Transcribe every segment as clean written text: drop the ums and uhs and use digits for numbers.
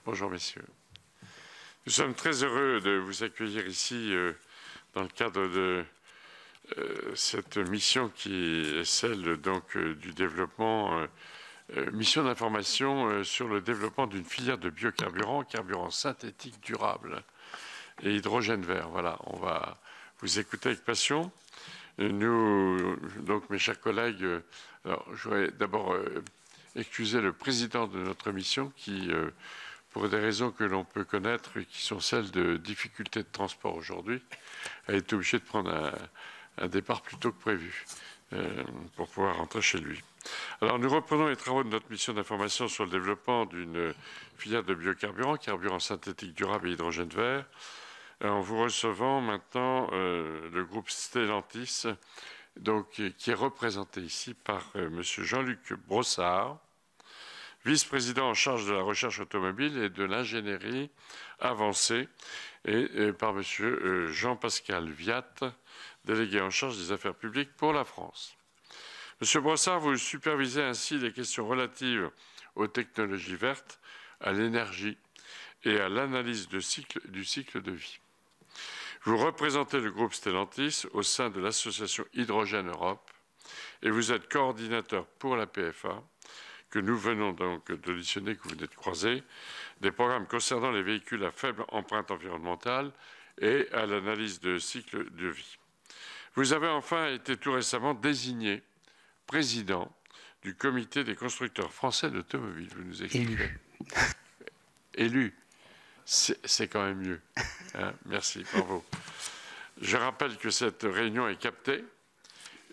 Bonjour messieurs. Nous sommes très heureux de vous accueillir ici dans le cadre de cette mission qui est celle donc du développement, mission d'information sur le développement d'une filière de biocarburants, carburants synthétiques durables et hydrogène vert. Voilà, on va vous écouter avec passion. Nous, donc mes chers collègues, alors, je voudrais d'abord excuser le président de notre mission qui, pour des raisons que l'on peut connaître, qui sont celles de difficultés de transport aujourd'hui, a été obligé de prendre un départ plus tôt que prévu pour pouvoir rentrer chez lui. Alors nous reprenons les travaux de notre mission d'information sur le développement d'une filière de biocarburants, carburants synthétiques durables et hydrogène vert, en vous recevant maintenant le groupe Stellantis, donc, qui est représenté ici par Monsieur Jean-Luc Brossard, vice-président en charge de la recherche automobile et de l'ingénierie avancée, et par Monsieur Jean-Pascal Viat, délégué en charge des affaires publiques pour la France. Monsieur Brossard, vous supervisez ainsi les questions relatives aux technologies vertes, à l'énergie et à l'analyse du cycle de vie. Vous représentez le groupe Stellantis au sein de l'association Hydrogène Europe et vous êtes coordinateur pour la PFA, que nous venons donc d'auditionner, que vous venez de croiser, des programmes concernant les véhicules à faible empreinte environnementale et à l'analyse de cycle de vie. Vous avez enfin été tout récemment désigné président du comité des constructeurs français d'automobiles. Vous nous expliquez. Élu. C'est quand même mieux. Hein, merci, bravo. Je rappelle que cette réunion est captée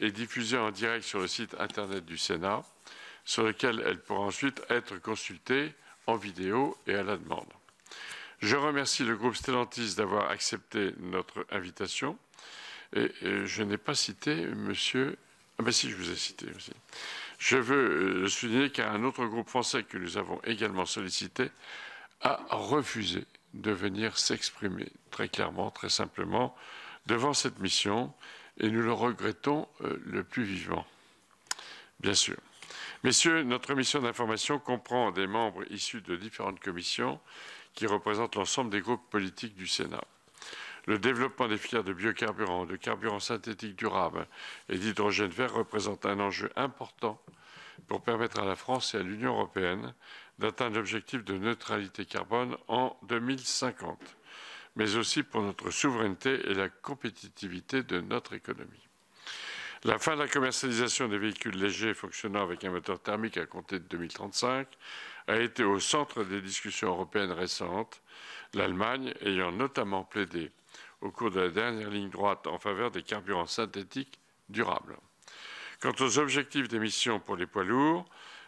et diffusée en direct sur le site internet du Sénat, sur lequel elle pourra ensuite être consultée en vidéo et à la demande. Je remercie le groupe Stellantis d'avoir accepté notre invitation. Et je n'ai pas cité monsieur... Ah ben si, je vous ai cité aussi. Je veux le souligner car un autre groupe français que nous avons également sollicité a refusé de venir s'exprimer très clairement, très simplement, devant cette mission, et nous le regrettons le plus vivement, bien sûr. Messieurs, notre mission d'information comprend des membres issus de différentes commissions qui représentent l'ensemble des groupes politiques du Sénat. Le développement des filières de biocarburants, de carburants synthétiques durables et d'hydrogène vert représente un enjeu important pour permettre à la France et à l'Union européenne d'atteindre l'objectif de neutralité carbone en 2050, mais aussi pour notre souveraineté et la compétitivité de notre économie. La fin de la commercialisation des véhicules légers fonctionnant avec un moteur thermique à compter de 2035 a été au centre des discussions européennes récentes, l'Allemagne ayant notamment plaidé au cours de la dernière ligne droite en faveur des carburants synthétiques durables. Quant aux objectifs d'émissions pour les poids lourds,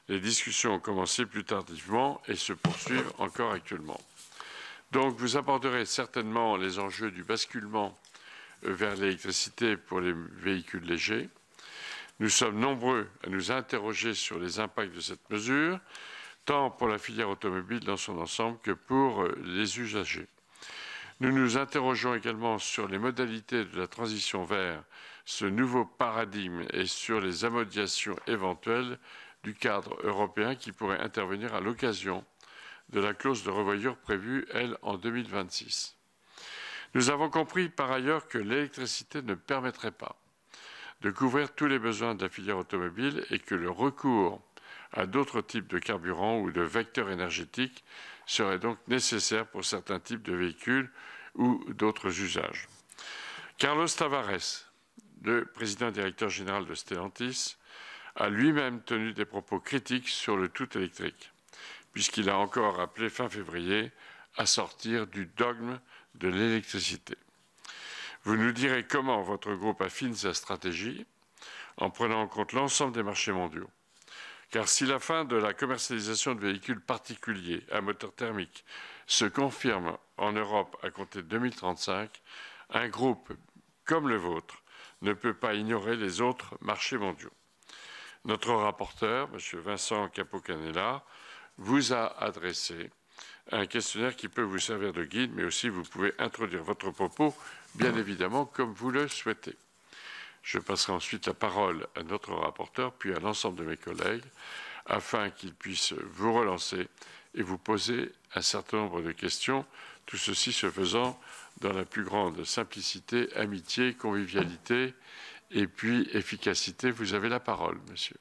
les discussions ont commencé plus tardivement et se poursuivent encore actuellement. Donc vous aborderez certainement les enjeux du basculement vers l'électricité pour les véhicules légers. Nous sommes nombreux à nous interroger sur les impacts de cette mesure, tant pour la filière automobile dans son ensemble que pour les usagers. Nous nous interrogeons également sur les modalités de la transition vers ce nouveau paradigme et sur les améliorations éventuelles du cadre européen qui pourrait intervenir à l'occasion de la clause de revoyure prévue, elle, en 2026. Nous avons compris par ailleurs que l'électricité ne permettrait pas de couvrir tous les besoins de la filière automobile et que le recours à d'autres types de carburants ou de vecteurs énergétiques serait donc nécessaire pour certains types de véhicules ou d'autres usages. Carlos Tavares, le président directeur général de Stellantis, a lui-même tenu des propos critiques sur le tout électrique, puisqu'il a encore appelé fin février à sortir du dogme de l'électricité. Vous nous direz comment votre groupe affine sa stratégie en prenant en compte l'ensemble des marchés mondiaux. Car si la fin de la commercialisation de véhicules particuliers à moteur thermique se confirme en Europe à compter de 2035, un groupe comme le vôtre ne peut pas ignorer les autres marchés mondiaux. Notre rapporteur, M. Vincent Capo-Canella, vous a adressé un questionnaire qui peut vous servir de guide, mais aussi vous pouvez introduire votre propos, bien évidemment, comme vous le souhaitez. Je passerai ensuite la parole à notre rapporteur, puis à l'ensemble de mes collègues, afin qu'ils puissent vous relancer et vous poser un certain nombre de questions, tout ceci se faisant dans la plus grande simplicité, amitié, convivialité et puis efficacité. Vous avez la parole, monsieur.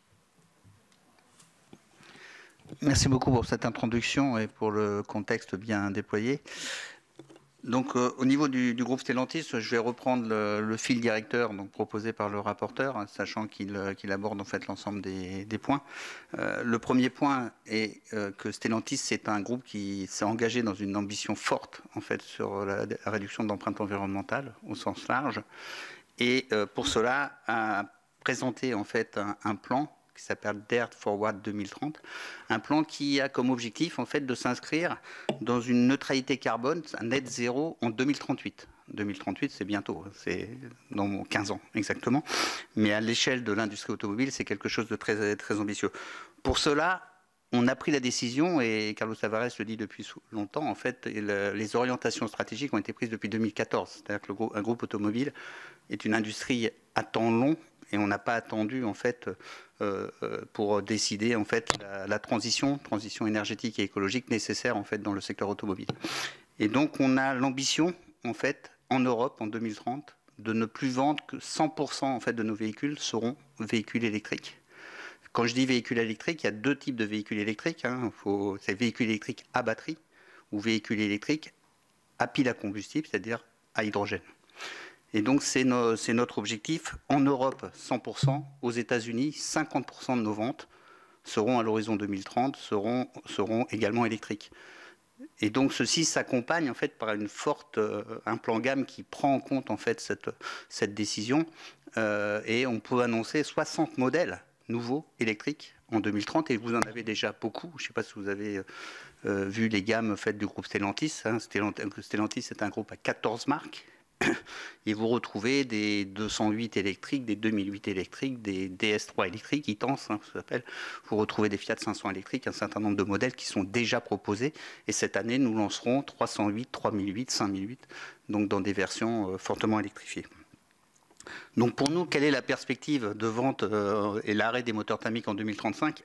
Merci beaucoup pour cette introduction et pour le contexte bien déployé. Donc, au niveau du groupe Stellantis, je vais reprendre le fil directeur donc, proposé par le rapporteur, hein, sachant qu'il aborde en fait l'ensemble des points. Le premier point est que Stellantis, c'est un groupe qui s'est engagé dans une ambition forte en fait sur la réduction de l'empreinte environnementale au sens large, et pour cela a présenté en fait un plan qui s'appelle Dare Forward 2030, un plan qui a comme objectif en fait de s'inscrire dans une neutralité carbone, un net zéro en 2038. 2038, c'est bientôt, c'est dans 15 ans exactement, mais à l'échelle de l'industrie automobile, c'est quelque chose de très, très ambitieux. Pour cela, on a pris la décision, et Carlos Tavares le dit depuis longtemps, en fait, les orientations stratégiques ont été prises depuis 2014. C'est-à-dire qu'un groupe automobile est une industrie à temps long, et on n'a pas attendu en fait pour décider en fait la transition énergétique et écologique nécessaire en fait dans le secteur automobile. Et donc on a l'ambition en fait en Europe en 2030 de ne plus vendre que 100% en fait de nos véhicules seront véhicules électriques. Quand je dis véhicules électriques, il y a deux types de véhicules électriques. Hein. C'est véhicules électriques à batterie ou véhicules électriques à pile à combustible, c'est-à-dire à hydrogène. Et donc, c'est notre objectif. En Europe, 100%. Aux États-Unis, 50% de nos ventes seront, à l'horizon 2030, seront également électriques. Et donc, ceci s'accompagne en fait par un plan gamme qui prend en compte en fait cette décision. Et on peut annoncer 60 modèles nouveaux électriques en 2030. Et vous en avez déjà beaucoup. Je ne sais pas si vous avez vu les gammes faites du groupe Stellantis. Hein. Stellantis est un groupe à 14 marques. Et vous retrouvez des 208 électriques, des 2008 électriques, des DS3 électriques, Itans, hein, ça s'appelle. Vous retrouvez des Fiat 500 électriques, un certain nombre de modèles qui sont déjà proposés. Et cette année, nous lancerons 308, 3008, 5008, donc dans des versions fortement électrifiées. Donc pour nous, quelle est la perspective de vente et l'arrêt des moteurs thermiques en 2035 ?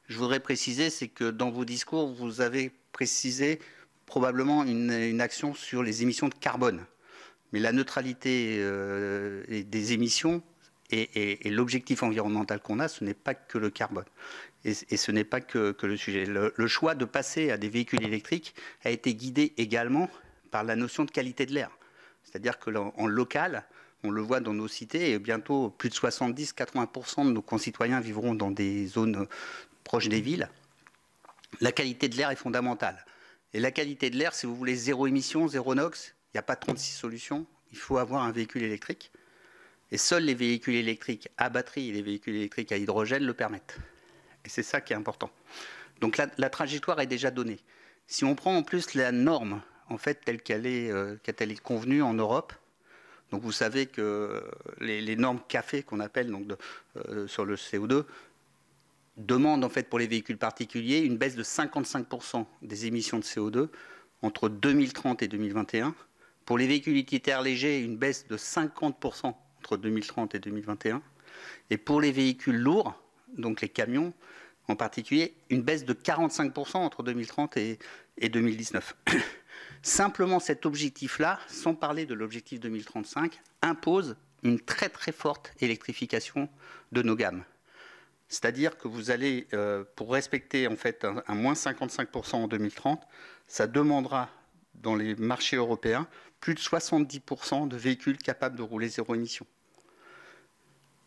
Je voudrais préciser, c'est que dans vos discours, vous avez précisé probablement une action sur les émissions de carbone. Mais la neutralité des émissions et l'objectif environnemental qu'on a, ce n'est pas que le carbone. Et ce n'est pas que le sujet. Le choix de passer à des véhicules électriques a été guidé également par la notion de qualité de l'air. C'est-à-dire qu'en local, on le voit dans nos cités, et bientôt plus de 70-80% de nos concitoyens vivront dans des zones proches des villes. La qualité de l'air est fondamentale. Et la qualité de l'air, si vous voulez zéro émission, zéro NOx, il n'y a pas 36 solutions, il faut avoir un véhicule électrique. Et seuls les véhicules électriques à batterie et les véhicules électriques à hydrogène le permettent. Et c'est ça qui est important. Donc la trajectoire est déjà donnée. Si on prend en plus la norme, en fait, telle qu'elle est convenue en Europe, donc vous savez que les normes CAFE qu'on appelle donc sur le CO2 demandent en fait pour les véhicules particuliers une baisse de 55% des émissions de CO2 entre 2030 et 2021. Pour les véhicules utilitaires légers, une baisse de 50% entre 2030 et 2021. Et pour les véhicules lourds, donc les camions en particulier, une baisse de 45% entre 2030 et 2019. Simplement cet objectif-là, sans parler de l'objectif 2035, impose une très très forte électrification de nos gammes. C'est-à-dire que vous allez, pour respecter en fait un moins 55% en 2030, ça demandera dans les marchés européens plus de 70% de véhicules capables de rouler zéro émission.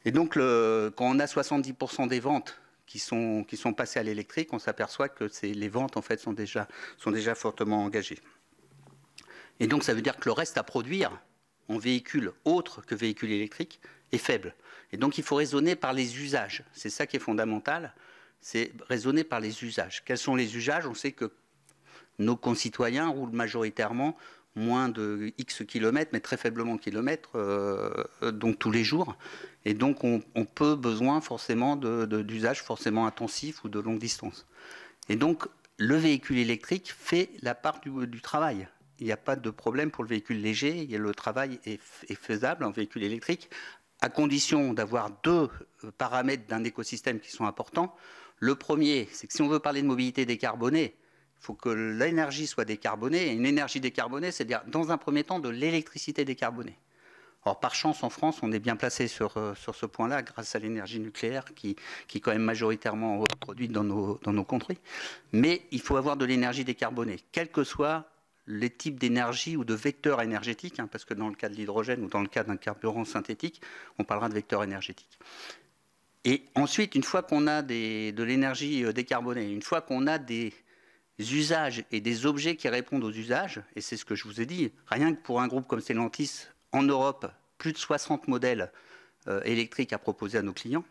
Et donc, quand on a 70% des ventes qui sont passées à l'électrique, on s'aperçoit que les ventes en fait sont déjà fortement engagées. Et donc, ça veut dire que le reste à produire en véhicules autres que véhicules électriques est faible. Et donc, il faut raisonner par les usages. C'est ça qui est fondamental, c'est raisonner par les usages. Quels sont les usages ? On sait que nos concitoyens roulent majoritairement moins de X kilomètres, mais très faiblement kilomètres, donc tous les jours. Et donc, on peut besoin forcément d'usages forcément intensifs ou de longue distance. Et donc, le véhicule électrique fait la part du travail. Il n'y a pas de problème pour le véhicule léger. Le travail est faisable en véhicule électrique, à condition d'avoir deux paramètres d'un écosystème qui sont importants. Le premier, c'est que si on veut parler de mobilité décarbonée, il faut que l'énergie soit décarbonée. Et une énergie décarbonée, c'est-à-dire, dans un premier temps, de l'électricité décarbonée. Or, par chance, en France, on est bien placé sur ce point-là, grâce à l'énergie nucléaire qui est quand même majoritairement produite dans nos contrées. Mais il faut avoir de l'énergie décarbonée, quels que soient les types d'énergie ou de vecteurs énergétiques, parce que dans le cas de l'hydrogène ou dans le cas d'un carburant synthétique, on parlera de vecteurs énergétiques. Et ensuite, une fois qu'on a de l'énergie décarbonée, une fois qu'on a des usages et des objets qui répondent aux usages, et c'est ce que je vous ai dit, rien que pour un groupe comme Stellantis, en Europe, plus de 60 modèles électriques à proposer à nos clients.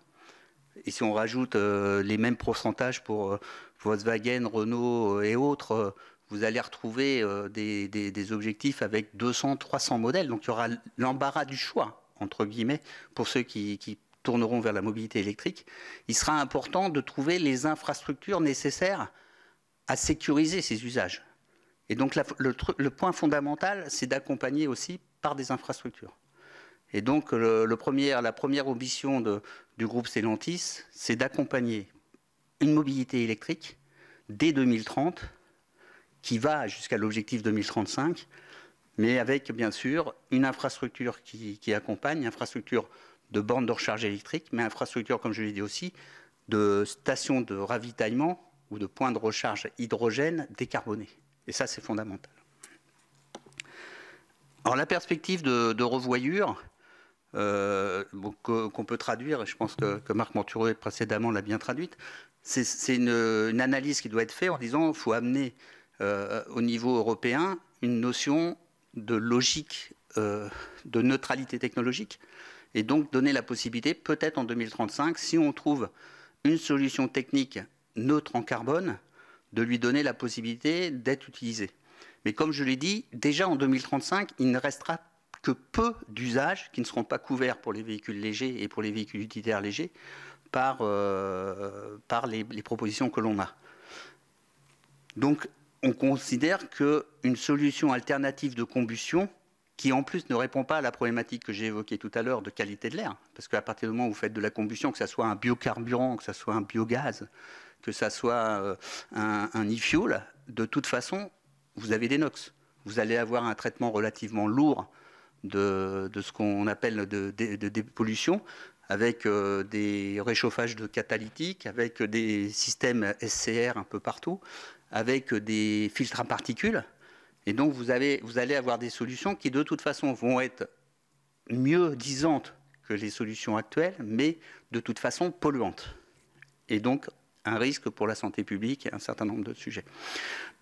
Et si on rajoute les mêmes pourcentages pour Volkswagen, Renault et autres, vous allez retrouver des objectifs avec 200, 300 modèles. Donc il y aura l'embarras du choix, entre guillemets, pour ceux qui tourneront vers la mobilité électrique. Il sera important de trouver les infrastructures nécessaires à sécuriser ces usages. Et donc le point fondamental, c'est d'accompagner aussi par des infrastructures. Et donc la première ambition du groupe Stellantis, c'est d'accompagner une mobilité électrique dès 2030, qui va jusqu'à l'objectif 2035, mais avec bien sûr une infrastructure qui accompagne, une infrastructure de bornes de recharge électrique, mais infrastructure, comme je l'ai dit aussi, de stations de ravitaillement ou de points de recharge hydrogène décarbonés. Et ça, c'est fondamental. Alors la perspective de revoyure, qu'on peut traduire, et je pense que Marc Montureau précédemment l'a bien traduite, c'est une analyse qui doit être faite en disant qu'il faut amener au niveau européen une notion de logique de neutralité technologique, et donc donner la possibilité, peut-être en 2035, si on trouve une solution technique neutre en carbone, de lui donner la possibilité d'être utilisé. Mais comme je l'ai dit, déjà en 2035, il ne restera que peu d'usages qui ne seront pas couverts pour les véhicules légers et pour les véhicules utilitaires légers par les propositions que l'on a. Donc, on considère qu'une solution alternative de combustion, qui en plus ne répond pas à la problématique que j'ai évoquée tout à l'heure de qualité de l'air, parce qu'à partir du moment où vous faites de la combustion, que ce soit un biocarburant, que ce soit un biogaz, que ce soit un e-fuel, de toute façon, vous avez des NOx. Vous allez avoir un traitement relativement lourd de ce qu'on appelle de dépollution, avec des réchauffages de catalytiques, avec des systèmes SCR un peu partout, avec des filtres à particules. Et donc vous allez avoir des solutions qui de toute façon vont être mieux disantes que les solutions actuelles, mais de toute façon polluantes. Et donc un risque pour la santé publique et un certain nombre de sujets.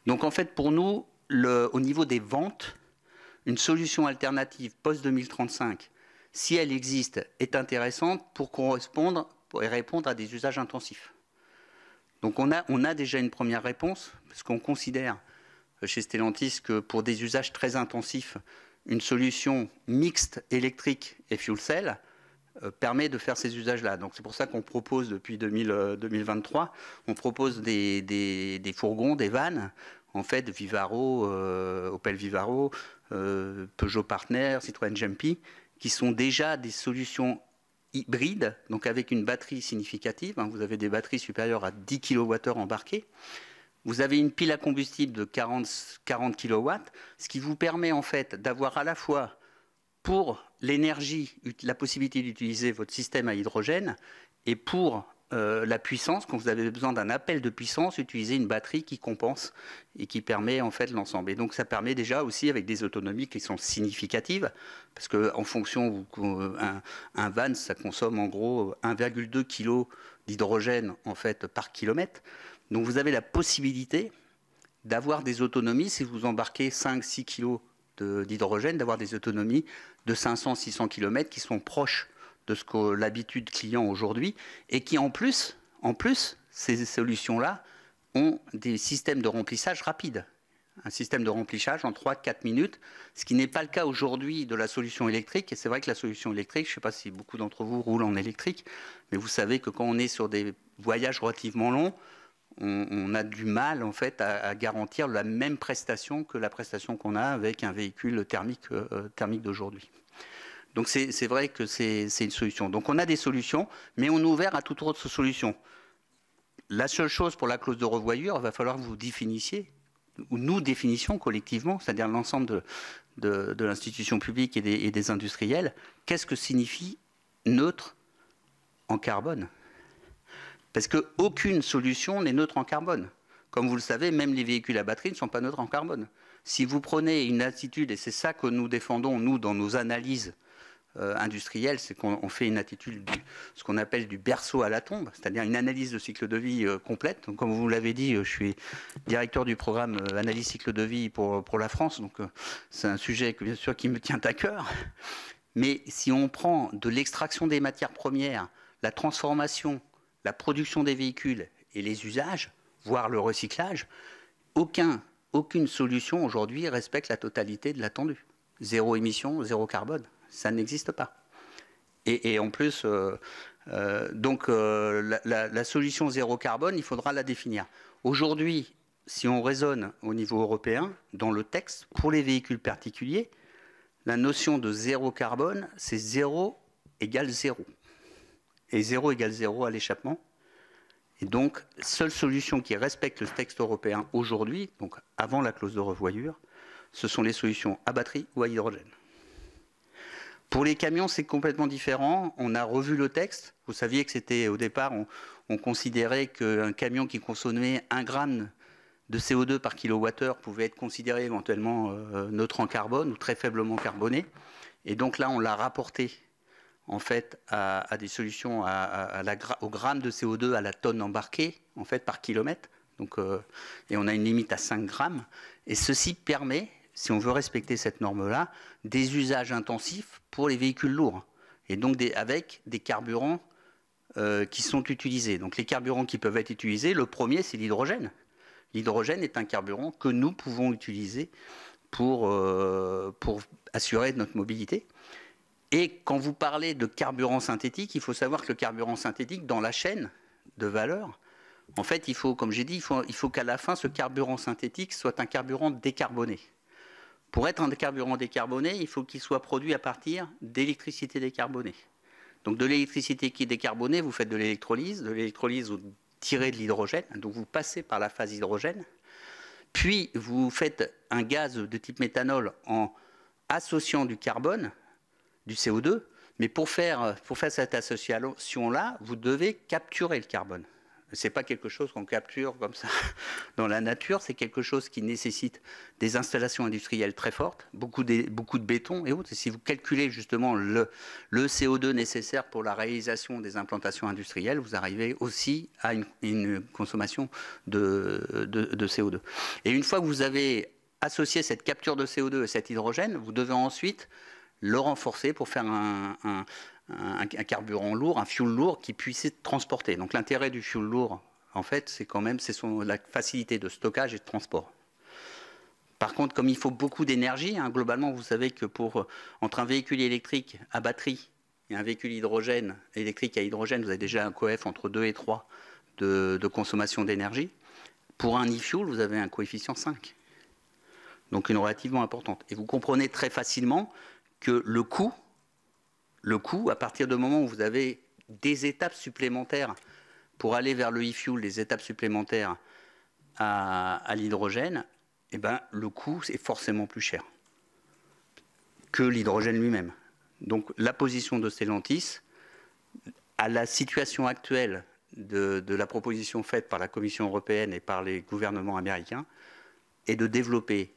Donc en fait pour nous, au niveau des ventes, une solution alternative post-2035, si elle existe, est intéressante pour correspondre et répondre à des usages intensifs. Donc on a déjà une première réponse, parce qu'on considère chez Stellantis que pour des usages très intensifs, une solution mixte électrique et fuel cell permet de faire ces usages-là. Donc c'est pour ça qu'on propose depuis 2023, on propose des fourgons, des vannes, en fait Vivaro, Opel Vivaro, Peugeot Partner, Citroën Jumpy, qui sont déjà des solutions hybrides, donc avec une batterie significative. Vous avez des batteries supérieures à 10 kWh embarquées. Vous avez une pile à combustible de 40 kW, ce qui vous permet en fait d'avoir à la fois pour l'énergie la possibilité d'utiliser votre système à hydrogène et pour la puissance, quand vous avez besoin d'un appel de puissance, utiliser une batterie qui compense et qui permet en fait l'ensemble. Et donc ça permet déjà aussi avec des autonomies qui sont significatives, parce qu'en fonction, un van, ça consomme en gros 1,2 kg d'hydrogène en fait par kilomètre. Donc vous avez la possibilité d'avoir des autonomies, si vous embarquez 5-6 kg d'hydrogène, d'avoir des autonomies de 500-600 km qui sont proches de ce que l'habitude client aujourd'hui, et qui en plus, ces solutions-là ont des systèmes de remplissage rapides. Un système de remplissage en 3-4 minutes, ce qui n'est pas le cas aujourd'hui de la solution électrique. Et c'est vrai que la solution électrique, je ne sais pas si beaucoup d'entre vous roulent en électrique, mais vous savez que quand on est sur des voyages relativement longs, on a du mal en fait à garantir la même prestation que la prestation qu'on a avec un véhicule thermique d'aujourd'hui. Donc c'est vrai que c'est une solution. Donc on a des solutions, mais on est ouvert à toute autre solution. la seule chose pour la clause de revoyure, il va falloir que vous définissiez, ou nous définissions collectivement, c'est-à-dire l'ensemble de l'institution publique et des industriels, qu'est-ce que signifie neutre en carbone? Parce qu'aucune solution n'est neutre en carbone. Comme vous le savez, même les véhicules à batterie ne sont pas neutres en carbone. Si vous prenez une attitude, et c'est ça que nous défendons, nous, dans nos analyses industrielles, c'est qu'on fait une attitude, ce qu'on appelle du berceau à la tombe, c'est-à-dire une analyse de cycle de vie complète. Donc, comme vous l'avez dit, je suis directeur du programme analyse cycle de vie pour la France, donc c'est un sujet bien sûr qui me tient à cœur. Mais si on prend de l'extraction des matières premières, la transformation, la production des véhicules et les usages, voire le recyclage, aucune solution aujourd'hui respecte la totalité de l'attendu. Zéro émission, zéro carbone, ça n'existe pas. Et en plus, la solution zéro carbone, il faudra la définir. Aujourd'hui, si on raisonne au niveau européen, dans le texte, pour les véhicules particuliers, la notion de zéro carbone, c'est 0 égale 0. Et 0 égale 0 à l'échappement. Et donc, seule solution qui respecte le texte européen aujourd'hui, donc avant la clause de revoyure, ce sont les solutions à batterie ou à hydrogène. Pour les camions, c'est complètement différent. On a revu le texte. Vous saviez que c'était, au départ, on considérait qu'un camion qui consommait 1 gramme de CO2 par kilowattheure pouvait être considéré éventuellement neutre en carbone ou très faiblement carboné. Et donc là, on l'a rapporté en fait à des solutions au gramme de CO2 à la tonne embarquée en fait par kilomètre. Donc, et on a une limite à 5 grammes. Et ceci permet, si on veut respecter cette norme-là, des usages intensifs pour les véhicules lourds. Et donc avec des carburants qui sont utilisés. Donc les carburants qui peuvent être utilisés, le premier c'est l'hydrogène. L'hydrogène est un carburant que nous pouvons utiliser pour assurer notre mobilité. Et quand vous parlez de carburant synthétique, il faut savoir que le carburant synthétique, dans la chaîne de valeur, en fait, il faut, comme j'ai dit, il faut qu'à la fin, ce carburant synthétique soit un carburant décarboné. Pour être un carburant décarboné, il faut qu'il soit produit à partir d'électricité décarbonée. Donc de l'électricité qui est décarbonée, vous faites de l'électrolyse, vous tirez de l'hydrogène, donc vous passez par la phase hydrogène, puis vous faites un gaz de type méthanol en associant du carbone, du CO2, mais pour faire cette association-là, vous devez capturer le carbone. Ce n'est pas quelque chose qu'on capture comme ça dans la nature, c'est quelque chose qui nécessite des installations industrielles très fortes, beaucoup de béton et autres. Et si vous calculez justement le CO2 nécessaire pour la réalisation des implantations industrielles, vous arrivez aussi à une consommation de CO2. Et une fois que vous avez associé cette capture de CO2 et cet hydrogène, vous devez ensuite le renforcer pour faire un carburant lourd, un fuel lourd qui puisse être transporté. Donc l'intérêt du fuel lourd, en fait, c'est quand même la facilité de stockage et de transport. Par contre, comme il faut beaucoup d'énergie, globalement, vous savez que entre un véhicule électrique à batterie et un véhicule électrique à hydrogène, vous avez déjà un coef entre 2 et 3 de consommation d'énergie. Pour un e-fuel, vous avez un coefficient 5. Donc une relativement importante. Et vous comprenez très facilement que le coût, à partir du moment où vous avez des étapes supplémentaires pour aller vers le e-fuel, des étapes supplémentaires à l'hydrogène, eh ben, le coût est forcément plus cher que l'hydrogène lui-même. Donc la position de Stellantis, à la situation actuelle de la proposition faite par la Commission européenne et par les gouvernements américains, est de développer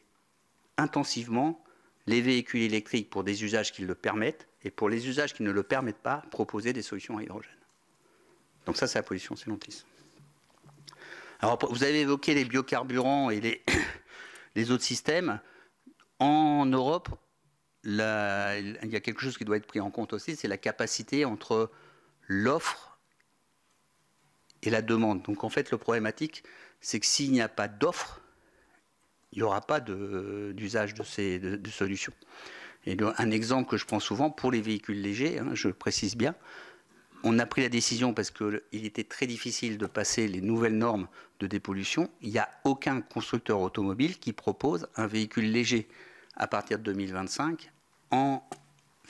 intensivement les véhicules électriques pour des usages qui le permettent, et pour les usages qui ne le permettent pas, proposer des solutions à hydrogène. Donc ça, c'est la position Stellantis. Alors, vous avez évoqué les biocarburants et les autres systèmes. En Europe, il y a quelque chose qui doit être pris en compte aussi, c'est la capacité entre l'offre et la demande. Donc en fait, le problématique, c'est que s'il n'y a pas d'offre, il n'y aura pas d'usage de solutions. Et un exemple que je prends souvent pour les véhicules légers, je précise bien, on a pris la décision parce qu'il était très difficile de passer les nouvelles normes de dépollution. Il n'y a aucun constructeur automobile qui propose un véhicule léger à partir de 2025 en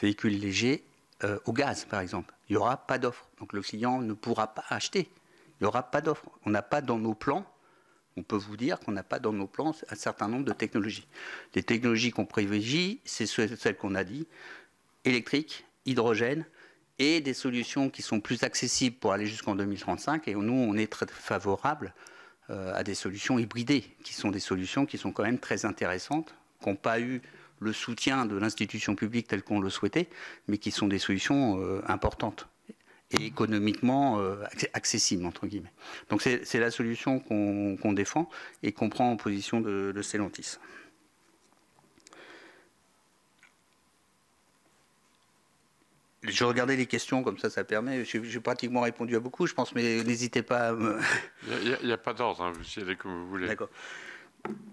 véhicule léger au gaz, par exemple. Il n'y aura pas d'offre. Donc le client ne pourra pas acheter. Il n'y aura pas d'offre. On n'a pas dans nos plans, on peut vous dire qu'on n'a pas dans nos plans un certain nombre de technologies. Les technologies qu'on privilégie, c'est celles qu'on a dit, électrique, hydrogène, et des solutions qui sont plus accessibles pour aller jusqu'en 2035. Et nous, on est très favorable à des solutions hybridées, qui sont des solutions qui sont quand même très intéressantes, qui n'ont pas eu le soutien de l'institution publique tel qu'on le souhaitait, mais qui sont des solutions importantes et économiquement accessibles, entre guillemets. Donc c'est la solution qu'on défend et qu'on prend en position de Stellantis. Je regardais les questions, comme ça permet. J'ai pratiquement répondu à beaucoup, je pense, mais n'hésitez pas à me... Il n'y a pas d'ordre, hein, vous y allez comme vous voulez. D'accord.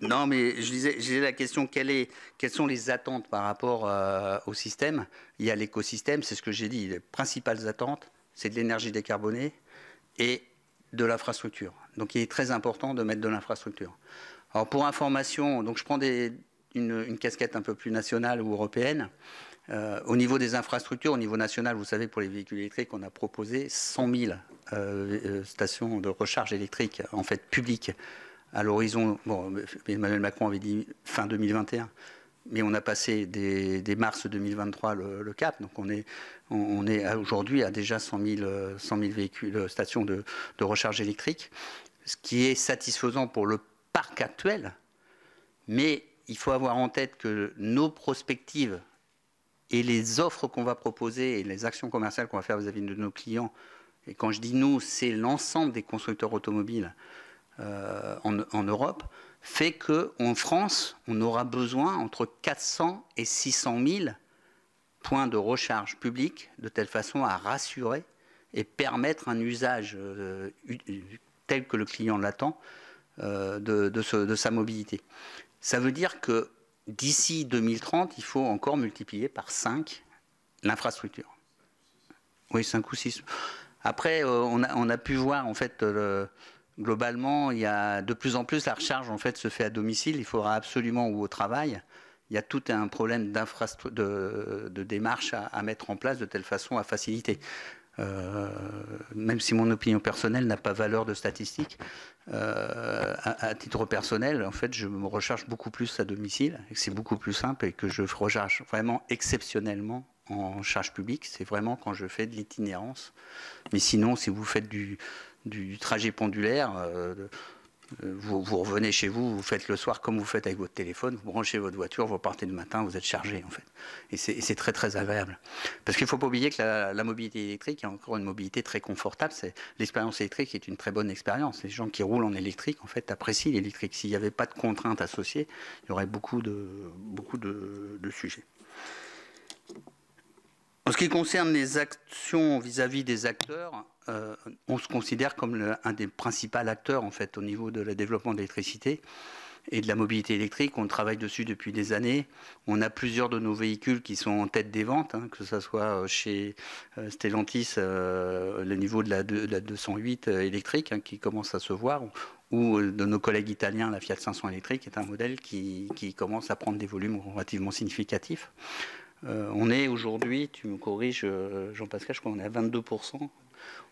Non, mais je disais la question, quelles sont les attentes par rapport au système? Il y a l'écosystème, c'est ce que j'ai dit. Les principales attentes, c'est de l'énergie décarbonée et de l'infrastructure. Donc il est très important de mettre de l'infrastructure. Alors pour information, donc je prends une casquette un peu plus nationale ou européenne. Au niveau des infrastructures, au niveau national, vous savez, pour les véhicules électriques, on a proposé 100 000 stations de recharge électrique, en fait, publiques, à l'horizon. Bon, Emmanuel Macron avait dit fin 2021, mais on a passé dès mars 2023 le cap. Donc on est aujourd'hui à déjà 100 000 véhicules, stations de recharge électrique, ce qui est satisfaisant pour le parc actuel. Mais il faut avoir en tête que nos prospectives et les offres qu'on va proposer et les actions commerciales qu'on va faire vis-à-vis de nos clients, et quand je dis nous, c'est l'ensemble des constructeurs automobiles en Europe, fait qu'en France, on aura besoin entre 400 et 600 000 points de recharge publics, de telle façon à rassurer et permettre un usage tel que le client l'attend de sa mobilité. Ça veut dire que d'ici 2030, il faut encore multiplier par 5 l'infrastructure. Oui, 5 ou 6. Après, on a pu voir, en fait, globalement, il y a de plus en plus la recharge en fait, se fait à domicile. Il faudra absolument, ou au travail, il y a tout un problème de démarche à mettre en place de telle façon à faciliter. Même si mon opinion personnelle n'a pas valeur de statistique, à titre personnel, en fait, je me recharge beaucoup plus à domicile, et que c'est beaucoup plus simple, et que je recharge vraiment exceptionnellement en charge publique. C'est vraiment quand je fais de l'itinérance. Mais sinon, si vous faites du trajet pendulaire, vous revenez chez vous, vous faites le soir comme vous faites avec votre téléphone, vous branchez votre voiture, vous repartez le matin, vous êtes chargé en fait. Et c'est très très agréable. Parce qu'il ne faut pas oublier que la mobilité électrique est encore une mobilité très confortable. L'expérience électrique est une très bonne expérience. Les gens qui roulent en électrique en fait apprécient l'électrique. S'il n'y avait pas de contraintes associées, il y aurait beaucoup de sujets. En ce qui concerne les actions vis-à-vis des acteurs, on se considère comme un des principaux acteurs en fait, au niveau de le développement de l'électricité et de la mobilité électrique. On travaille dessus depuis des années. On a plusieurs de nos véhicules qui sont en tête des ventes, hein, que ce soit chez Stellantis, le niveau de la 208 électrique hein, qui commence à se voir, ou de nos collègues italiens, la Fiat 500 électrique est un modèle qui commence à prendre des volumes relativement significatifs. On est aujourd'hui, tu me corriges Jean-Pascal, je crois qu'on est à 22%.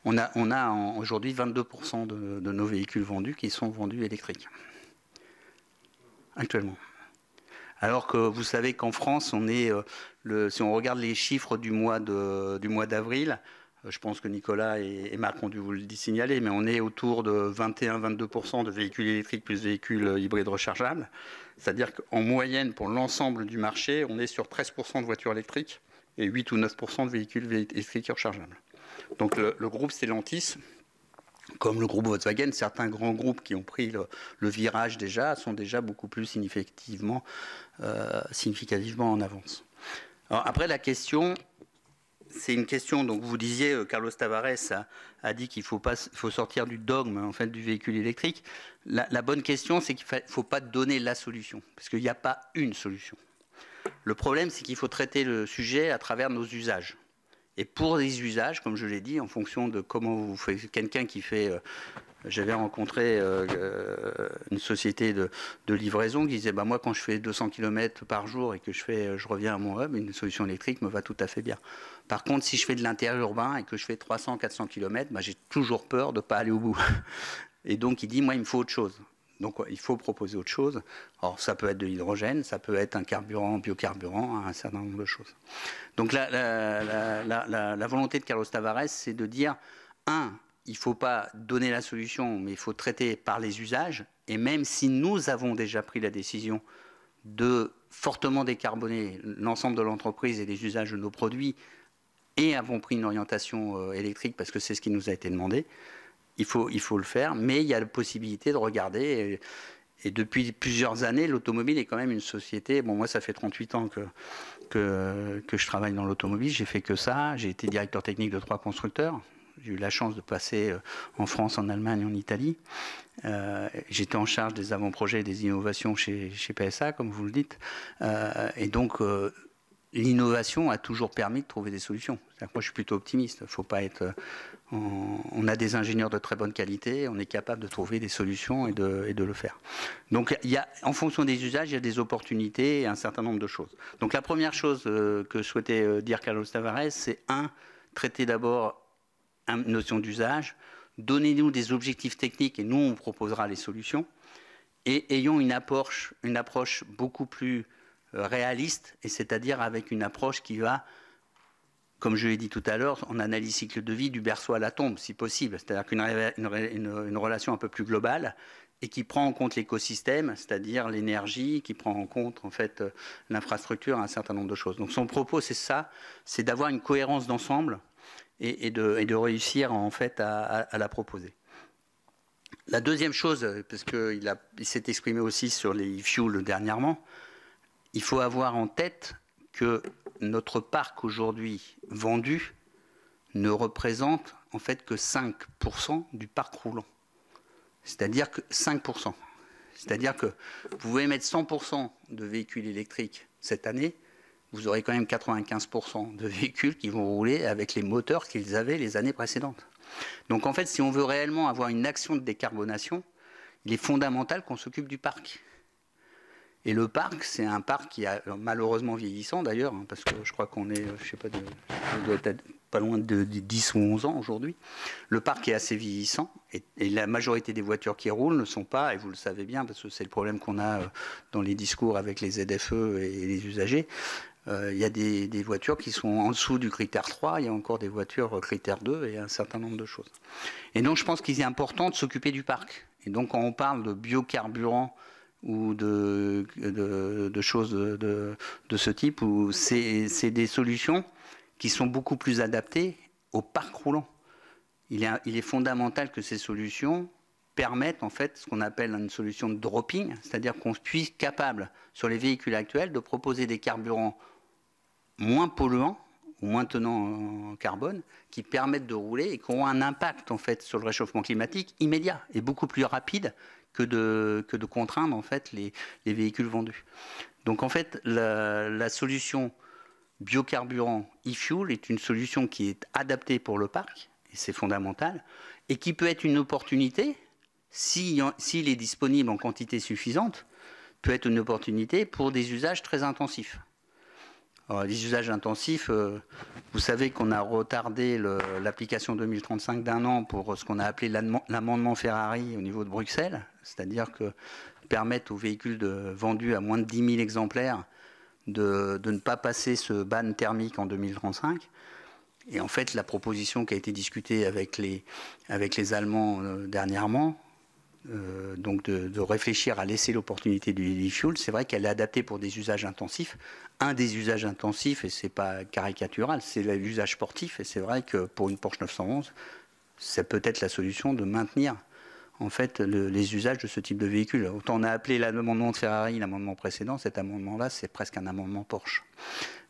On a aujourd'hui 22% de nos véhicules vendus qui sont vendus électriques, actuellement. Alors que vous savez qu'en France, on est, si on regarde les chiffres du mois d'avril, je pense que Nicolas et Marc ont dû vous le signaler, mais on est autour de 21-22% de véhicules électriques plus véhicules hybrides rechargeables. C'est-à-dire qu'en moyenne, pour l'ensemble du marché, on est sur 13% de voitures électriques et 8 ou 9% de véhicules électriques rechargeables. Donc le groupe Stellantis, comme le groupe Volkswagen, certains grands groupes qui ont pris le virage déjà, sont déjà beaucoup plus significativement en avance. Alors après, la question... C'est une question, donc vous disiez, Carlos Tavares a dit qu'il faut sortir du dogme en fait, du véhicule électrique. La bonne question, c'est qu'il ne faut pas donner la solution, parce qu'il n'y a pas une solution. Le problème, c'est qu'il faut traiter le sujet à travers nos usages. Et pour les usages, comme je l'ai dit, en fonction de comment vous faites, quelqu'un qui fait J'avais rencontré une société de livraison qui disait moi quand je fais 200 km par jour et que je reviens à mon hub, une solution électrique me va tout à fait bien. Par contre, si je fais de l'intérieur-urbain et que je fais 300-400 km, j'ai toujours peur de ne pas aller au bout. Et donc il dit moi il me faut autre chose. Donc il faut proposer autre chose. Alors ça peut être de l'hydrogène, ça peut être un carburant, biocarburant, un certain nombre de choses. Donc la volonté de Carlos Tavares, c'est de dire, il ne faut pas donner la solution, mais il faut traiter par les usages. Et même si nous avons déjà pris la décision de fortement décarboner l'ensemble de l'entreprise et des usages de nos produits, et avons pris une orientation électrique parce que c'est ce qui nous a été demandé, il faut le faire, mais il y a la possibilité de regarder. Et depuis plusieurs années, l'automobile est quand même une société. Bon, moi, ça fait 38 ans que je travaille dans l'automobile. J'ai fait que ça. J'ai été directeur technique de 3 constructeurs. J'ai eu la chance de passer en France, en Allemagne, en Italie. J'étais en charge des avant-projets et des innovations chez PSA, comme vous le dites. Et donc, l'innovation a toujours permis de trouver des solutions. Moi, je suis plutôt optimiste. Faut pas être... On a des ingénieurs de très bonne qualité, on est capable de trouver des solutions et de le faire. Donc, en fonction des usages, il y a des opportunités et un certain nombre de choses. Donc, la première chose que souhaitait dire Carlos Tavares, c'est traiter d'abord une notion d'usage, donnez-nous des objectifs techniques et nous, on proposera les solutions, et ayons une approche beaucoup plus réaliste, et c'est-à-dire avec une approche qui va, comme je l'ai dit tout à l'heure, on analyse cycle de vie du berceau à la tombe, si possible. C'est-à-dire une relation un peu plus globale et qui prend en compte l'écosystème, c'est-à-dire l'énergie, qui prend en compte en fait l'infrastructure, un certain nombre de choses. Donc son propos, c'est ça, c'est d'avoir une cohérence d'ensemble et de réussir en fait à la proposer. La deuxième chose, parce qu'il s'est exprimé aussi sur les e-fuels dernièrement, il faut avoir en tête que notre parc aujourd'hui vendu ne représente en fait que 5% du parc roulant. C'est-à-dire que 5%. C'est-à-dire que vous pouvez mettre 100% de véhicules électriques cette année, vous aurez quand même 95% de véhicules qui vont rouler avec les moteurs qu'ils avaient les années précédentes. Donc en fait, si on veut réellement avoir une action de décarbonation, il est fondamental qu'on s'occupe du parc. Et le parc, c'est un parc qui est malheureusement vieillissant d'ailleurs, parce que je crois qu'on est, je sais pas, on doit être pas loin de 10 ou 11 ans aujourd'hui. Le parc est assez vieillissant et la majorité des voitures qui roulent ne sont pas, et vous le savez bien, parce que c'est le problème qu'on a dans les discours avec les ZFE et les usagers, il y a des voitures qui sont en dessous du critère 3, il y a encore des voitures critère 2 et un certain nombre de choses. Et donc je pense qu'il est important de s'occuper du parc. Et donc quand on parle de biocarburant, ou de choses de ce type, où c'est des solutions qui sont beaucoup plus adaptées au parc roulant. Il est fondamental que ces solutions permettent en fait ce qu'on appelle une solution de dropping, c'est-à-dire qu'on puisse capable sur les véhicules actuels de proposer des carburants moins polluants ou moins tenants en carbone qui permettent de rouler et qui ont un impact en fait sur le réchauffement climatique immédiat et beaucoup plus rapide que de contraindre en fait les véhicules vendus. Donc en fait la solution biocarburant e-fuel est une solution qui est adaptée pour le parc, et c'est fondamental, et qui peut être une opportunité, s'il est disponible en quantité suffisante, peut être une opportunité pour des usages très intensifs. Alors, les usages intensifs, vous savez qu'on a retardé l'application 2035 d'un an pour ce qu'on a appelé l'amendement Ferrari au niveau de Bruxelles, c'est-à-dire que permettre aux véhicules vendus à moins de 10 000 exemplaires de ne pas passer ce ban thermique en 2035. Et en fait, la proposition qui a été discutée avec les Allemands dernièrement, donc de réfléchir à laisser l'opportunité du e-fuel, c'est vrai qu'elle est adaptée pour des usages intensifs. Un des usages intensifs, et c'est pas caricatural, c'est l'usage sportif, et c'est vrai que pour une Porsche 911, c'est peut-être la solution de maintenir en fait les usages de ce type de véhicule. Autant on a appelé l'amendement de Ferrari l'amendement précédent, cet amendement-là, c'est presque un amendement Porsche.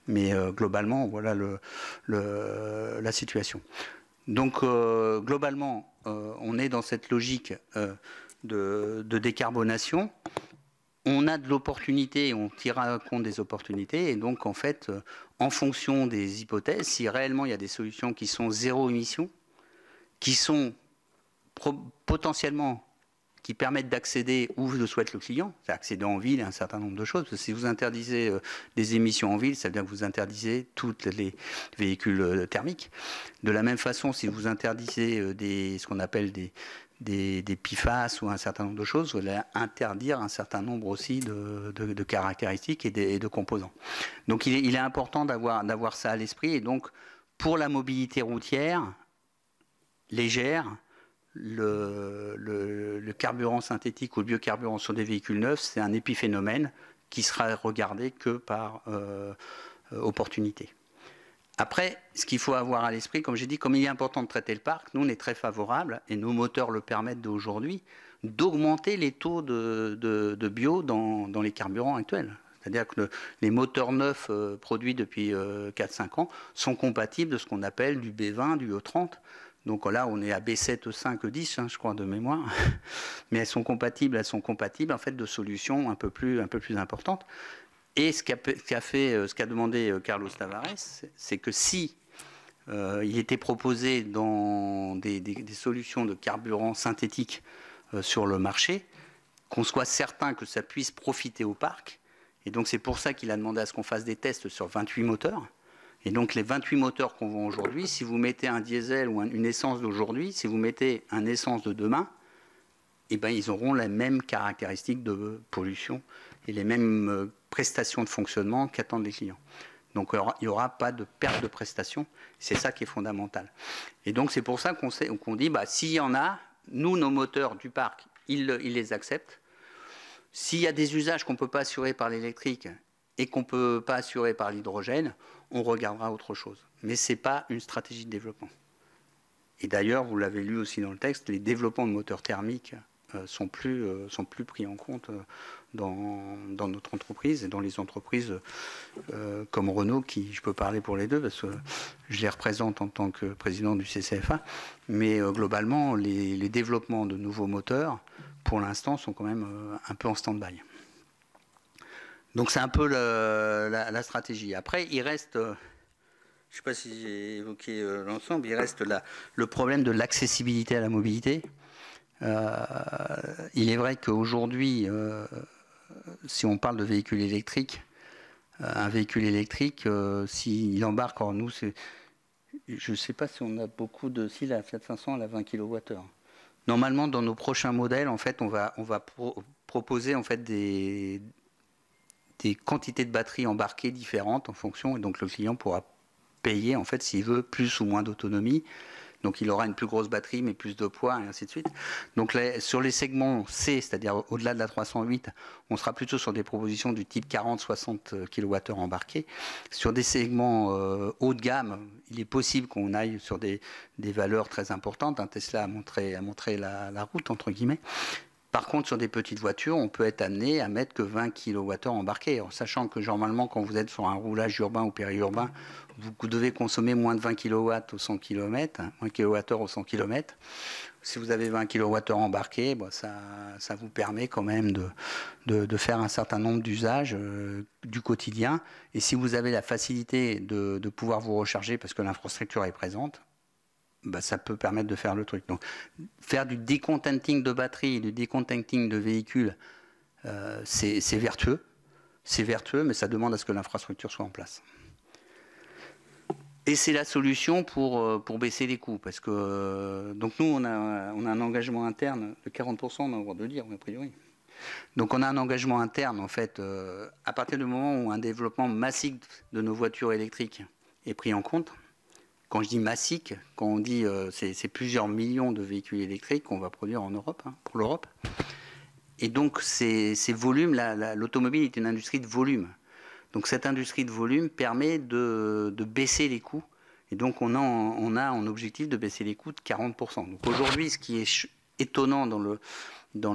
Mais globalement, voilà la situation. Donc globalement, on est dans cette logique de décarbonation. On a de l'opportunité, on tirera compte des opportunités, et donc en fait, en fonction des hypothèses, si réellement il y a des solutions qui sont zéro émission, qui sont potentiellement qui permettent d'accéder où le souhaite le client, c'est accéder en ville et un certain nombre de choses. Parce que si vous interdisez des émissions en ville, ça veut dire que vous interdisez tous les véhicules thermiques. De la même façon, si vous interdisez ce qu'on appelle des PFAS ou un certain nombre de choses, vous allez interdire un certain nombre aussi de caractéristiques et de composants. Donc il est important d'avoir ça à l'esprit. Et donc pour la mobilité routière légère, le carburant synthétique ou le biocarburant sur des véhicules neufs, c'est un épiphénomène qui sera regardé que par opportunité. Après, ce qu'il faut avoir à l'esprit, comme j'ai dit, comme il est important de traiter le parc, nous on est très favorable, et nos moteurs le permettent d'aujourd'hui, d'augmenter les taux de bio dans les carburants actuels. C'est-à-dire que les moteurs neufs produits depuis 4-5 ans sont compatibles de ce qu'on appelle du B20, du E30. Donc là, on est à B7, E5, E10, je crois, de mémoire. Mais elles sont compatibles en fait de solutions un peu plus importantes. Et ce qu'a demandé Carlos Tavares, c'est que si il était proposé dans des solutions de carburant synthétique sur le marché, qu'on soit certain que ça puisse profiter au parc. Et donc c'est pour ça qu'il a demandé à ce qu'on fasse des tests sur 28 moteurs. Et donc les 28 moteurs qu'on vend aujourd'hui, si vous mettez un diesel ou une essence d'aujourd'hui, si vous mettez un essence de demain, eh ben, ils auront les mêmes caractéristiques de pollution et les mêmes prestations de fonctionnement qu'attendent les clients. Donc il n'y aura pas de perte de prestations, c'est ça qui est fondamental. Et donc c'est pour ça qu'on dit, s'il y en a, nous, nos moteurs du parc, ils les acceptent. S'il y a des usages qu'on ne peut pas assurer par l'électrique et qu'on ne peut pas assurer par l'hydrogène, on regardera autre chose. Mais ce n'est pas une stratégie de développement. Et d'ailleurs, vous l'avez lu aussi dans le texte, les développements de moteurs thermiques sont plus pris en compte dans notre entreprise et dans les entreprises comme Renault, qui je peux parler pour les deux parce que je les représente en tant que président du CCFA. Mais globalement, les développements de nouveaux moteurs, pour l'instant, sont quand même un peu en stand-by. Donc c'est un peu la stratégie. Après, il reste, je ne sais pas si j'ai évoqué l'ensemble, il reste le problème de l'accessibilité à la mobilité. Il est vrai qu'aujourd'hui, si on parle de véhicules électriques, un véhicule électrique, s'il embarque, alors nous, je ne sais pas si on a beaucoup de... Si la Fiat 500, elle a 20 kWh. Normalement, dans nos prochains modèles, en fait, on va proposer en fait des quantités de batteries embarquées différentes en fonction, et donc le client pourra payer en fait s'il veut plus ou moins d'autonomie. Donc il aura une plus grosse batterie mais plus de poids et ainsi de suite. Donc sur les segments C, c'est-à-dire au-delà de la 308, on sera plutôt sur des propositions du type 40-60 kWh embarqués. Sur des segments haut de gamme, il est possible qu'on aille sur des valeurs très importantes. Un Tesla a montré la route, entre guillemets. Par contre, sur des petites voitures, on peut être amené à mettre que 20 kWh embarqués. Alors, sachant que normalement, quand vous êtes sur un roulage urbain ou périurbain, vous devez consommer moins de 20 kW au 100 km, moins kWh au 100 km. Si vous avez 20 kWh embarqués, ça vous permet quand même de faire un certain nombre d'usages du quotidien. Et si vous avez la facilité de pouvoir vous recharger parce que l'infrastructure est présente, ça peut permettre de faire le truc. Donc, faire du decontenting de batterie, du decontenting de véhicules, c'est vertueux. C'est vertueux, mais ça demande à ce que l'infrastructure soit en place. Et c'est la solution pour baisser les coûts. Parce que, donc nous, on a un engagement interne de 40%, on a le droit de le dire, a priori. Donc on a un engagement interne, en fait, à partir du moment où un développement massif de nos voitures électriques est pris en compte. Quand je dis massique, quand on dit c'est plusieurs millions de véhicules électriques qu'on va produire en Europe, pour l'Europe. Et donc ces volumes, l'automobile est une industrie de volume. Donc cette industrie de volume permet de baisser les coûts. Et donc on a en objectif de baisser les coûts de 40%. Donc aujourd'hui, ce qui est étonnant dans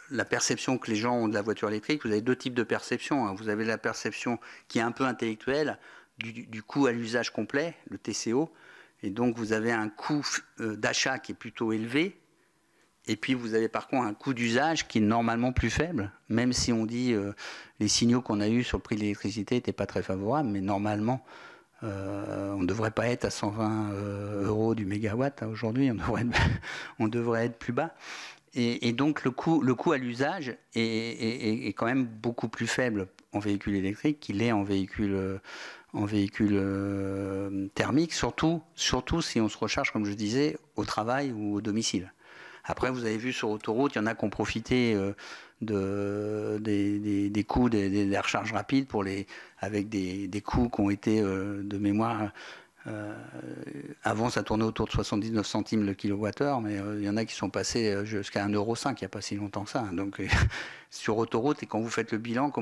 la perception que les gens ont de la voiture électrique, vous avez deux types de perceptions. Vous avez la perception qui est un peu intellectuelle, du coût à l'usage complet, le TCO, et donc vous avez un coût d'achat qui est plutôt élevé, et puis vous avez par contre un coût d'usage qui est normalement plus faible, même si on dit les signaux qu'on a eus sur le prix de l'électricité n'étaient pas très favorables, mais normalement On ne devrait pas être à 120 € du mégawatt aujourd'hui, on devrait être plus bas. Et donc le coût à l'usage est quand même beaucoup plus faible en véhicule électrique qu'il est en véhicule thermique, surtout si on se recharge, comme je disais, au travail ou au domicile. Après, vous avez vu sur autoroute, il y en a qui ont profité des coûts des recharges rapides avec des coûts qui ont été de mémoire. Avant, ça tournait autour de 79 centimes le kilowattheure, mais il y en a qui sont passés jusqu'à 1,05 € il n'y a pas si longtemps que ça. Donc, sur autoroute, et quand vous faites le bilan,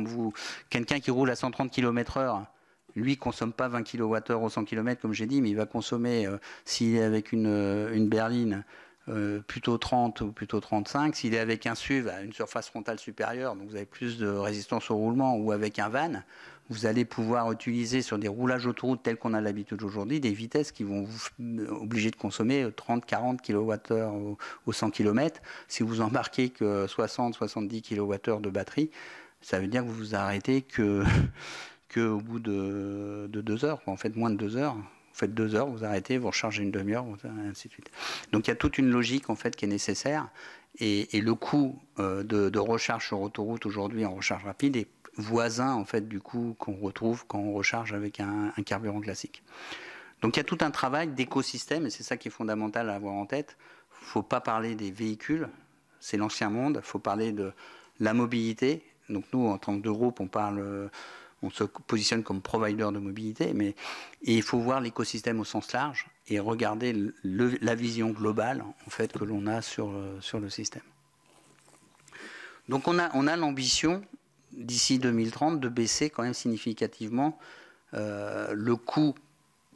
quelqu'un qui roule à 130 km/h, lui, ne consomme pas 20 kWh au 100 km, comme j'ai dit, mais il va consommer, s'il est avec une berline, plutôt 30 ou plutôt 35. S'il est avec un SUV à une surface frontale supérieure, donc vous avez plus de résistance au roulement, ou avec un van, vous allez pouvoir utiliser sur des roulages autoroute tels qu'on a l'habitude aujourd'hui, des vitesses qui vont vous obliger de consommer 30-40 kWh au 100 km. Si vous embarquez que 60-70 kWh de batterie, ça veut dire que vous vous arrêtez qu'au bout de 2 heures, en fait moins de 2 heures. Vous faites 2 heures, vous arrêtez, vous rechargez une demi-heure, et ainsi de suite. Donc il y a toute une logique en fait qui est nécessaire, et le coût de recharge sur autoroute aujourd'hui en recharge rapide est voisin en fait du coût qu'on retrouve quand on recharge avec un carburant classique. Donc il y a tout un travail d'écosystème, et c'est ça qui est fondamental à avoir en tête. Il ne faut pas parler des véhicules, c'est l'ancien monde, il faut parler de la mobilité. Donc nous, en tant que de groupe, on se positionne comme provider de mobilité, et il faut voir l'écosystème au sens large et regarder la vision globale en fait, que l'on a sur le système. Donc on a l'ambition, d'ici 2030, de baisser quand même significativement le coût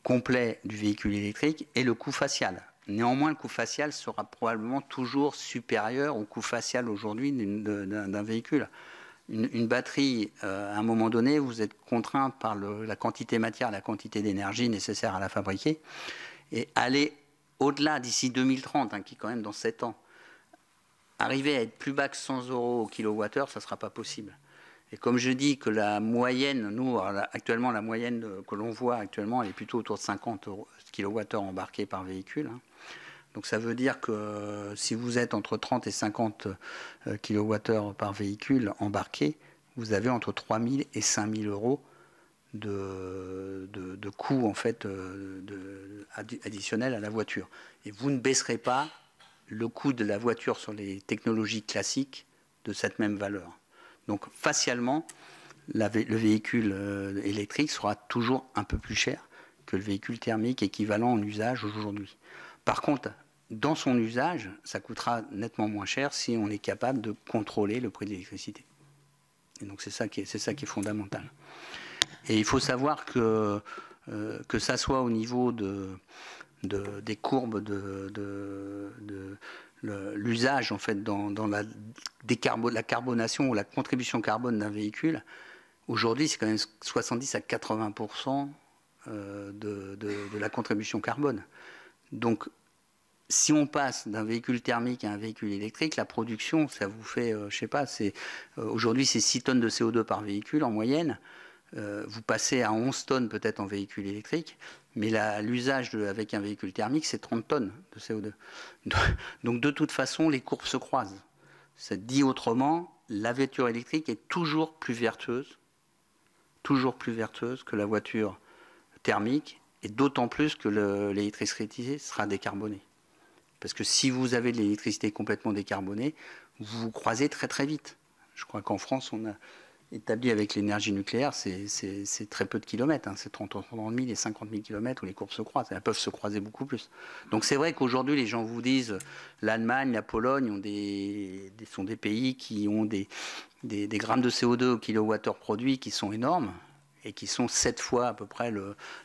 complet du véhicule électrique et le coût facial. Néanmoins, le coût facial sera probablement toujours supérieur au coût facial aujourd'hui d'un véhicule. Une batterie, à un moment donné, vous êtes contraint par la quantité matière, la quantité d'énergie nécessaire à la fabriquer. Et aller au-delà d'ici 2030, qui est quand même dans 7 ans, arriver à être plus bas que 100 € au kilowattheure, ça ne sera pas possible. Et comme je dis que la moyenne, nous, actuellement, la moyenne que l'on voit actuellement, elle est plutôt autour de 50 kWh embarqués par véhicule. Donc ça veut dire que si vous êtes entre 30 et 50 kWh par véhicule embarqué, vous avez entre 3 000 et 5 000 € de coûts en fait, additionnels à la voiture. Et vous ne baisserez pas le coût de la voiture sur les technologies classiques de cette même valeur. Donc facialement, le véhicule électrique sera toujours un peu plus cher que le véhicule thermique équivalent en usage aujourd'hui. Par contre, dans son usage, ça coûtera nettement moins cher si on est capable de contrôler le prix de l'électricité. Et donc c'est ça qui est fondamental. Et il faut savoir que ça soit au niveau des courbes de l'usage en fait dans la carbonation ou la contribution carbone d'un véhicule, aujourd'hui c'est quand même 70 à 80% de la contribution carbone. Donc si on passe d'un véhicule thermique à un véhicule électrique, la production, ça vous fait, je sais pas, aujourd'hui c'est 6 tonnes de CO2 par véhicule en moyenne. Vous passez à 11 tonnes peut-être en véhicule électrique, mais l'usage avec un véhicule thermique, c'est 30 tonnes de CO2. Donc de toute façon, les courbes se croisent. Ça dit autrement, la voiture électrique est toujours plus vertueuse que la voiture thermique, et d'autant plus que l'électricité sera décarbonée. Parce que si vous avez de l'électricité complètement décarbonée, vous vous croisez très très vite. Je crois qu'en France, on a établi avec l'énergie nucléaire, c'est très peu de kilomètres. C'est 30 000 et 50 000 kilomètres où les courbes se croisent. Elles peuvent se croiser beaucoup plus. Donc c'est vrai qu'aujourd'hui, les gens vous disent l'Allemagne, la Pologne sont des pays qui ont des grammes de CO2 au kilowattheure produit qui sont énormes et qui sont 7 fois à peu près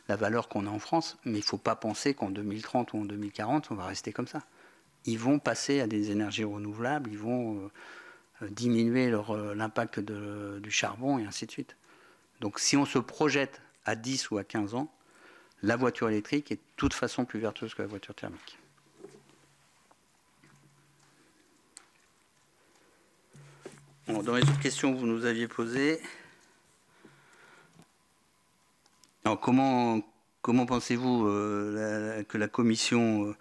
la valeur qu'on a en France. Mais il ne faut pas penser qu'en 2030 ou en 2040, on va rester comme ça. Ils vont passer à des énergies renouvelables, ils vont diminuer l'impact du charbon et ainsi de suite. Donc si on se projette à 10 ou à 15 ans, la voiture électrique est de toute façon plus vertueuse que la voiture thermique. Bon, dans les autres questions que vous nous aviez posées, alors comment comment pensez-vous que la Commission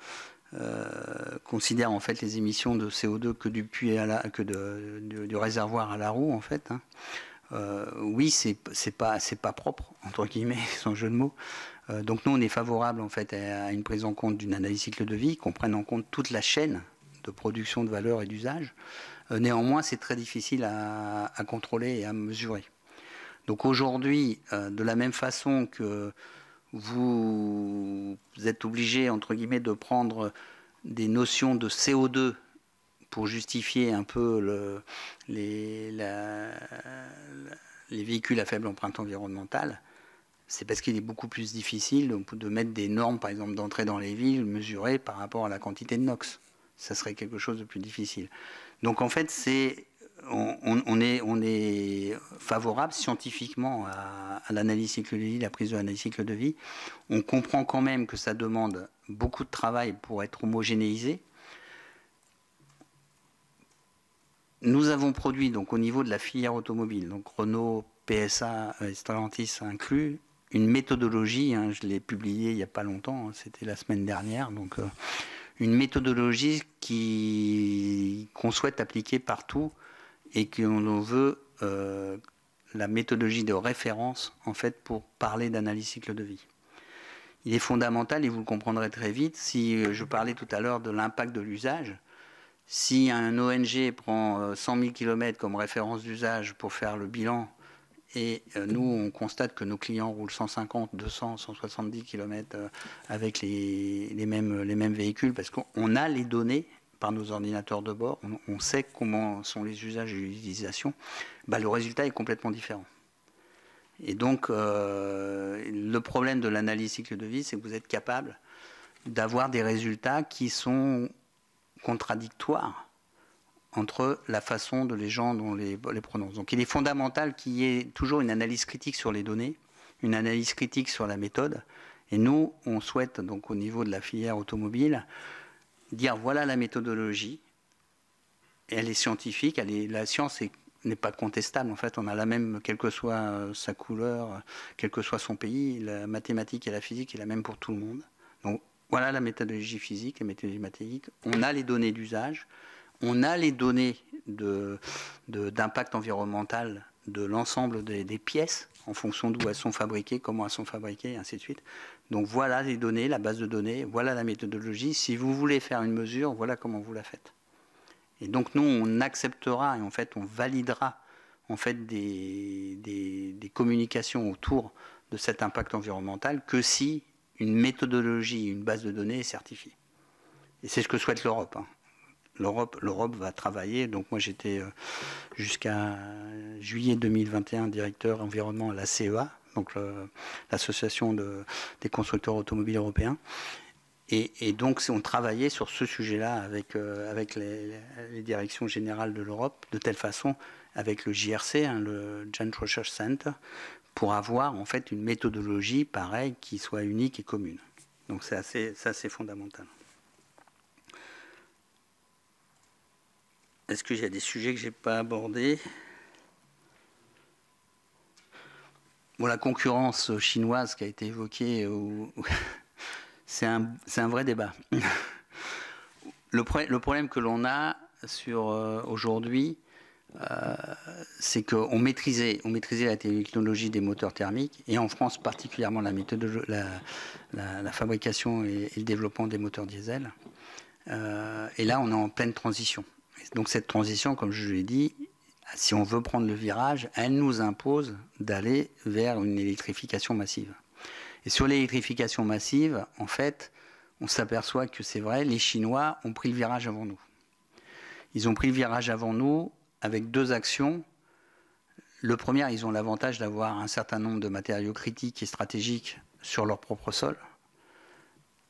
considère en fait les émissions de CO2 que du puits du réservoir à la roue en fait, hein. Oui, c'est pas propre entre guillemets, sans jeu de mots. Donc nous, on est favorable en fait à une prise en compte d'une analyse cycle de vie, qu'on prenne en compte toute la chaîne de production de valeur et d'usage. Néanmoins, c'est très difficile à contrôler et à mesurer. Donc aujourd'hui, de la même façon que vous êtes obligé, entre guillemets, de prendre des notions de CO2 pour justifier un peu les véhicules à faible empreinte environnementale, c'est parce qu'il est beaucoup plus difficile de mettre des normes, par exemple, d'entrée dans les villes mesurées par rapport à la quantité de NOx. Ça serait quelque chose de plus difficile. Donc en fait, on est favorable scientifiquement à l'analyse cycle de vie, la prise de l'analyse cycle de vie. On comprend quand même que ça demande beaucoup de travail pour être homogénéisé. Nous avons produit, donc au niveau de la filière automobile, donc Renault, PSA, Stellantis inclus, une méthodologie, hein, je l'ai publiée il n'y a pas longtemps, hein, c'était la semaine dernière, donc une méthodologie qu'on souhaite appliquer partout et qu'on veut la méthodologie de référence en fait pour parler d'analyse cycle de vie. Il est fondamental, et vous le comprendrez très vite, si je parlais tout à l'heure de l'impact de l'usage. Si un ONG prend 100 000 km comme référence d'usage pour faire le bilan, et nous, on constate que nos clients roulent 150, 200, 170 km avec les mêmes véhicules, parce qu'on a les données par nos ordinateurs de bord, on sait comment sont les usages et l'utilisation, le résultat est complètement différent. Et donc, le problème de l'analyse cycle de vie, c'est que vous êtes capable d'avoir des résultats qui sont contradictoires entre la façon dont les gens les prononcent. Donc il est fondamental qu'il y ait toujours une analyse critique sur les données, une analyse critique sur la méthode. Et nous, on souhaite, donc au niveau de la filière automobile, dire voilà la méthodologie. Et elle est scientifique, la science n'est pas contestable. En fait, on a la même, quelle que soit sa couleur, quel que soit son pays, la mathématique et la physique est la même pour tout le monde. Donc voilà la méthodologie physique, la méthodologie mathématique. On a les données d'usage. On a les données d'impact environnemental de l'ensemble des pièces en fonction d'où elles sont fabriquées, comment elles sont fabriquées, et ainsi de suite. Donc voilà les données, la base de données, voilà la méthodologie. Si vous voulez faire une mesure, voilà comment vous la faites. Et donc nous, on acceptera et en fait on validera en fait des communications autour de cet impact environnemental que si une méthodologie, une base de données est certifiée. Et c'est ce que souhaite l'Europe, hein. L'Europe va travailler. Donc moi j'étais jusqu'à juillet 2021 directeur environnement à la CEA, donc l'association des constructeurs automobiles européens. Et donc on travaillait sur ce sujet-là avec les directions générales de l'Europe, de telle façon, avec le JRC, hein, le Joint Research Center, pour avoir en fait une méthodologie pareille qui soit unique et commune. Donc c'est assez fondamental. Est-ce qu'il y a des sujets que je n'ai pas abordés? Bon, la concurrence chinoise qui a été évoquée, c'est un vrai débat. Le problème que l'on a aujourd'hui, c'est qu'on maîtrisait la technologie des moteurs thermiques, et en France particulièrement la fabrication et le développement des moteurs diesel. Et là, on est en pleine transition. Donc cette transition, comme je l'ai dit, si on veut prendre le virage, elle nous impose d'aller vers une électrification massive. Et sur l'électrification massive, en fait, on s'aperçoit que c'est vrai, les Chinois ont pris le virage avant nous. Ils ont pris le virage avant nous avec deux actions. Le premier, ils ont l'avantage d'avoir un certain nombre de matériaux critiques et stratégiques sur leur propre sol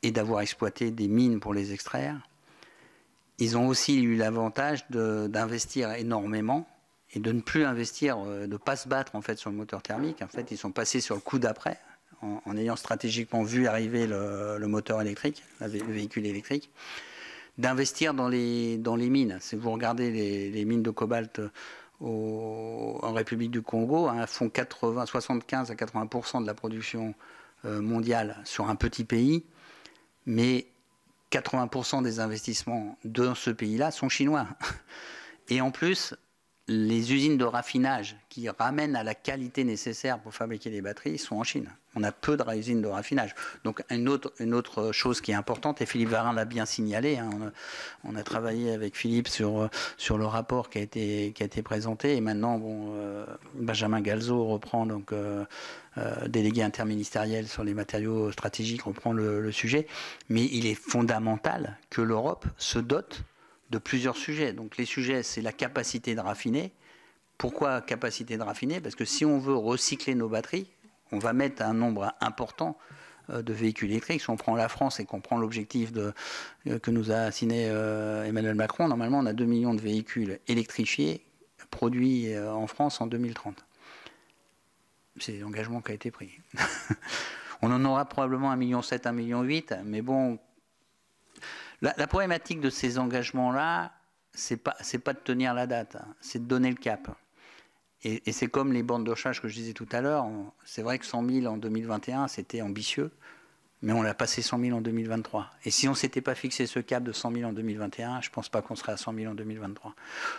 et d'avoir exploité des mines pour les extraire. Ils ont aussi eu l'avantage d'investir énormément et de ne plus investir, de ne pas se battre en fait sur le moteur thermique. En fait, ils sont passés sur le coup d'après en ayant stratégiquement vu arriver le moteur électrique, le véhicule électrique, d'investir dans les mines. Si vous regardez les mines de cobalt en République du Congo, hein, font 75 à 80% de la production mondiale sur un petit pays, mais 80% des investissements de ce pays-là sont chinois. Et en plus, les usines de raffinage qui ramènent à la qualité nécessaire pour fabriquer les batteries sont en Chine. On a peu de usines de raffinage. Donc une autre chose qui est importante, et Philippe Varin l'a bien signalé, hein, on a travaillé avec Philippe sur le rapport qui a été présenté, et maintenant Benjamin Galzo reprend, donc délégué interministériel sur les matériaux stratégiques, reprend le sujet. Mais il est fondamental que l'Europe se dote de plusieurs sujets. Donc les sujets, c'est la capacité de raffiner. Pourquoi capacité de raffiner? Parce que si on veut recycler nos batteries, on va mettre un nombre important de véhicules électriques. Si on prend la France et qu'on prend l'objectif que nous a assigné Emmanuel Macron, normalement on a 2 millions de véhicules électrifiés produits en France en 2030. C'est l'engagement qui a été pris. On en aura probablement 1,7 million, 1,8 million, mais bon, la problématique de ces engagements-là, c'est pas de tenir la date, hein, c'est de donner le cap. Et c'est comme les bornes de recharge que je disais tout à l'heure. C'est vrai que 100 000 en 2021, c'était ambitieux, mais on l'a passé 100 000 en 2023. Et si on ne s'était pas fixé ce cap de 100 000 en 2021, je ne pense pas qu'on serait à 100 000 en 2023.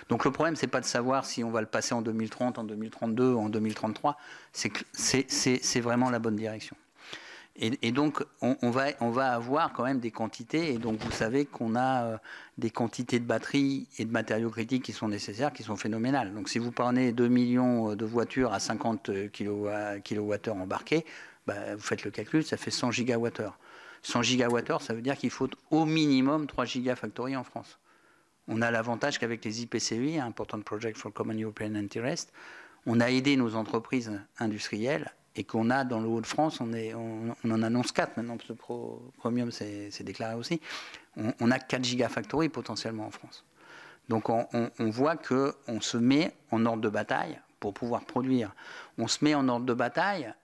Donc le problème, c'est pas de savoir si on va le passer en 2030, en 2032 ou en 2033. C'est vraiment la bonne direction. Et donc, on va avoir quand même des quantités. Et donc, vous savez qu'on a des quantités de batteries et de matériaux critiques qui sont nécessaires, qui sont phénoménales. Donc, si vous prenez 2 millions de voitures à 50 kWh embarquées, vous faites le calcul, ça fait 100 gigawattheures. 100 gigawattheures, ça veut dire qu'il faut au minimum 3 gigafactories en France. On a l'avantage qu'avec les IPCEI, Important Project for Common European Interest, on a aidé nos entreprises industrielles. Et qu'on a dans le Hauts-de-France, on en annonce 4 maintenant, parce que Premium s'est déclaré aussi. On a 4 gigafactories potentiellement en France. Donc on voit qu'on se met en ordre de bataille pour pouvoir produire. On se met en ordre de bataille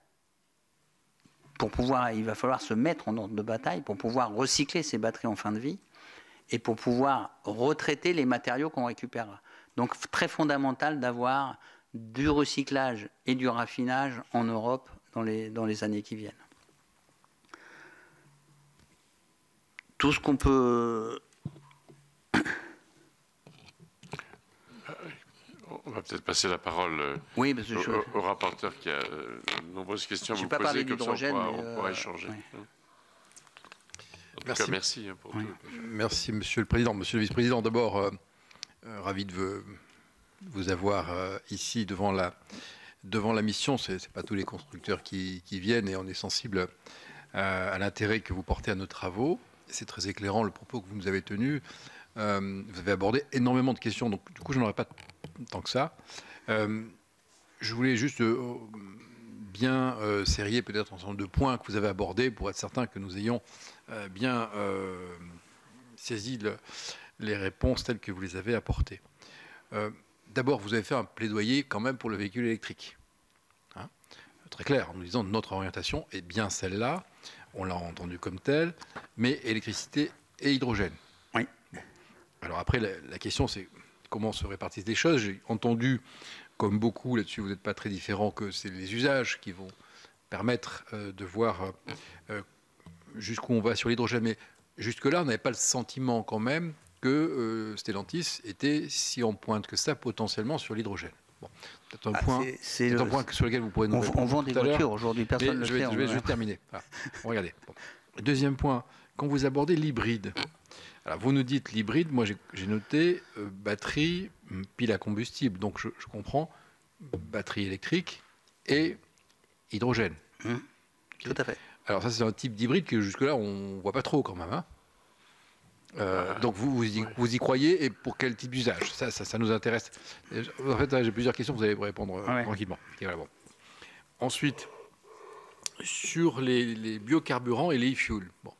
il va falloir se mettre en ordre de bataille pour pouvoir recycler ces batteries en fin de vie et pour pouvoir retraiter les matériaux qu'on récupérera. Donc très fondamental d'avoir du recyclage et du raffinage en Europe dans les années qui viennent. Tout ce qu'on peut... On va peut-être passer la parole oui, parce que au rapporteur qui a de nombreuses questions à vous pas poser, comme ça on pourra échanger. Oui. En tout cas, merci pour tout. Merci, Monsieur le Président. Monsieur le Vice-président, d'abord, ravi de vous avoir ici devant la mission. Ce n'est pas tous les constructeurs qui viennent, et on est sensible à l'intérêt que vous portez à nos travaux. C'est très éclairant le propos que vous nous avez tenu. Vous avez abordé énormément de questions, donc du coup je n'en aurai pas tant que ça. Je voulais juste bien serrer peut-être un certain nombre de points que vous avez abordés pour être certain que nous ayons bien saisi les réponses telles que vous les avez apportées. D'abord, vous avez fait un plaidoyer quand même pour le véhicule électrique. Hein, très clair, en nous disant que notre orientation est bien celle-là, on l'a entendu comme telle, mais électricité et hydrogène. Oui. Alors après, la question c'est comment se répartissent les choses. J'ai entendu, comme beaucoup là-dessus, vous n'êtes pas très différent, que c'est les usages qui vont permettre de voir jusqu'où on va sur l'hydrogène. Mais jusque-là, on n'avait pas le sentiment quand même que Stellantis était si en pointe que ça potentiellement sur l'hydrogène. Bon, peut-être un point sur lequel vous pourrez nous répondre. On vend des voitures aujourd'hui, personne ne le fait. Je vais terminer. Voilà. Regardez. Bon. Deuxième point, quand vous abordez l'hybride, alors vous nous dites l'hybride, moi j'ai noté batterie, pile à combustible, donc je comprends batterie électrique et hydrogène. Tout à fait. Alors ça c'est un type d'hybride que jusque-là on ne voit pas trop quand même. Hein. Donc vous y croyez, et pour quel type d'usage? Ça nous intéresse. En fait, j'ai plusieurs questions, vous allez répondre tranquillement. Et voilà, bon. Ensuite, sur les biocarburants et les e-fuels. Bon.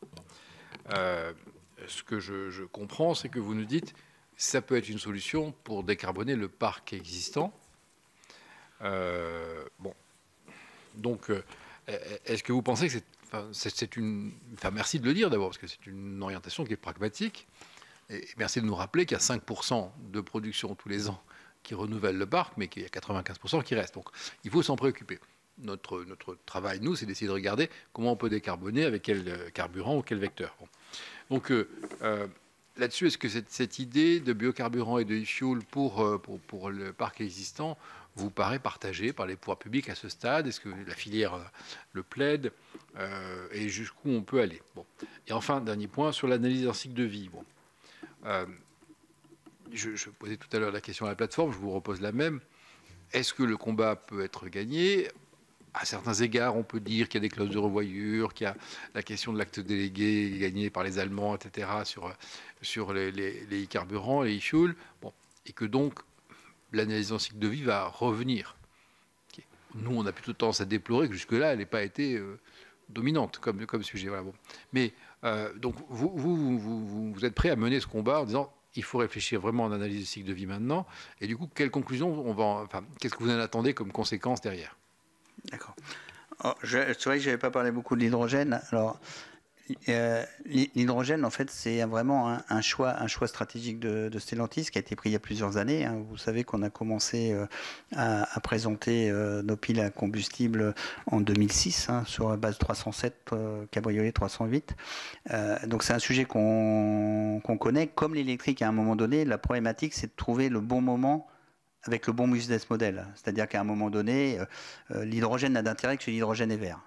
Ce que je comprends, c'est que vous nous dites ça peut être une solution pour décarboner le parc existant. Bon. Donc, est-ce que vous pensez que c'est une... Enfin, merci de le dire d'abord, parce que c'est une orientation qui est pragmatique. Et merci de nous rappeler qu'il y a 5% de production tous les ans qui renouvelle le parc, mais qu'il y a 95% qui reste. Donc, il faut s'en préoccuper. notre travail, nous, c'est d'essayer de regarder comment on peut décarboner, avec quel carburant ou quel vecteur. Bon. Donc, là-dessus, est-ce que cette idée de biocarburant et de e-fuel pour le parc existant vous paraît partagée par les pouvoirs publics à ce stade? Est-ce que la filière le plaide et jusqu'où on peut aller? Bon. Et enfin, dernier point, sur l'analyse d'un cycle de vie. Bon. Je posais tout à l'heure la question à la plateforme, je vous repose la même. Est-ce que le combat peut être gagné? À certains égards, on peut dire qu'il y a des clauses de revoyure, qu'il y a la question de l'acte délégué gagné par les Allemands, etc., sur les carburants, les e-fuels, bon, et que donc l'analyse en cycle de vie va revenir. Nous, on a plutôt tendance à déplorer que jusque-là, elle n'ait pas été dominante comme sujet. Voilà, bon. Mais donc, vous êtes prêt à mener ce combat en disant il faut réfléchir vraiment en analyse du cycle de vie maintenant, et du coup, quelles conclusions qu'est-ce que vous en attendez comme conséquence derrière? D'accord. C'est vrai que je n'avais pas parlé beaucoup de l'hydrogène. Alors, l'hydrogène, en fait, c'est vraiment un choix stratégique de Stellantis qui a été pris il y a plusieurs années. Hein. Vous savez qu'on a commencé à présenter nos piles à combustible en 2006 hein, sur la base 307 cabriolet 308. Donc c'est un sujet qu'on connaît. Comme l'électrique, à un moment donné, la problématique, c'est de trouver le bon moment avec le bon business model. C'est-à-dire qu'à un moment donné, l'hydrogène n'a d'intérêt que si l'hydrogène est vert.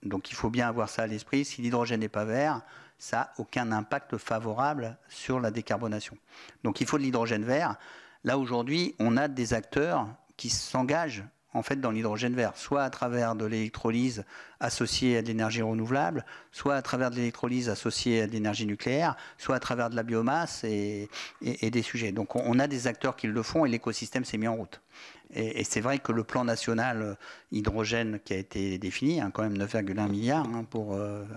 Donc il faut bien avoir ça à l'esprit. Si l'hydrogène n'est pas vert, ça n'a aucun impact favorable sur la décarbonation. Donc il faut de l'hydrogène vert. Là aujourd'hui, on a des acteurs qui s'engagent en fait dans l'hydrogène vert, soit à travers de l'électrolyse associée à de l'énergie renouvelable, soit à travers de l'électrolyse associée à de l'énergie nucléaire, soit à travers de la biomasse et des sujets. Donc on a des acteurs qui le font et l'écosystème s'est mis en route. Et c'est vrai que le plan national hydrogène qui a été défini, hein, quand même 9,1 milliards hein,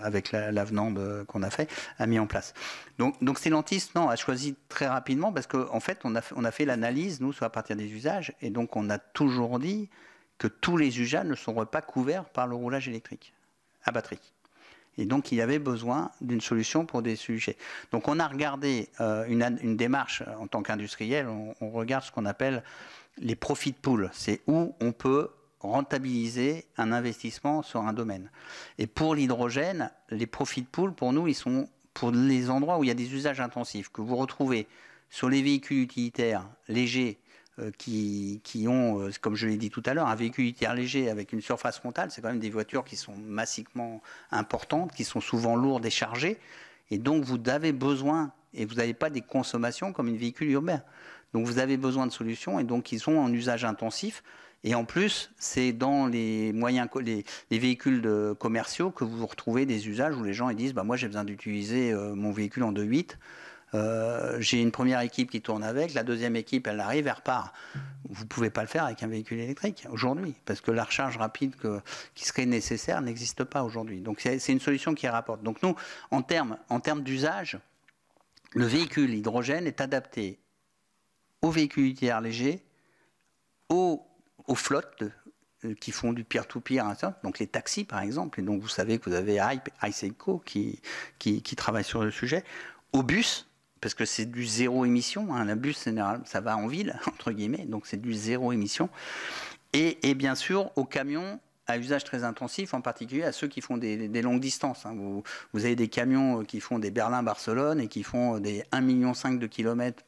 avec l'avenant qu'on a fait, a mis en place. Donc Stellantis, a choisi très rapidement parce qu'en fait, on a fait l'analyse, nous, à partir des usages, et donc on a toujours dit que tous les usages ne seront pas couverts par le roulage électrique à batterie. Et donc, il y avait besoin d'une solution pour des sujets. Donc, on a regardé une démarche en tant qu'industriel, on regarde ce qu'on appelle les profit pools, c'est où on peut rentabiliser un investissement sur un domaine. Et pour l'hydrogène, les profit pools, pour nous, ils sont pour les endroits où il y a des usages intensifs, que vous retrouvez sur les véhicules utilitaires légers qui ont, comme je l'ai dit tout à l'heure, un véhicule utilitaire léger avec une surface frontale, c'est quand même des voitures qui sont massivement importantes, qui sont souvent lourdes et chargées, et donc vous avez besoin, et vous n'avez pas des consommations comme une véhicule urbain. Donc vous avez besoin de solutions et donc ils sont en usage intensif. Et en plus, c'est dans les moyens, les véhicules commerciaux que vous retrouvez des usages où les gens ils disent moi j'ai besoin d'utiliser mon véhicule en 2.8. J'ai une première équipe qui tourne avec, la deuxième équipe elle arrive, elle repart. Vous ne pouvez pas le faire avec un véhicule électrique aujourd'hui parce que la recharge rapide qui serait nécessaire n'existe pas aujourd'hui. Donc c'est une solution qui rapporte. Donc nous, en termes d'usage, le véhicule hydrogène est adapté aux véhicules utilitaires légers, aux flottes qui font du peer-to-peer, donc les taxis par exemple, et donc vous savez que vous avez Iceco qui travaille sur le sujet, aux bus, parce que c'est du zéro émission, hein, la bus ça va en ville, entre guillemets, donc c'est du zéro émission, et bien sûr aux camions à usage très intensif, en particulier à ceux qui font des longues distances. Hein. Vous avez des camions qui font des Berlin-Barcelone et qui font des 1,5 million de kilomètres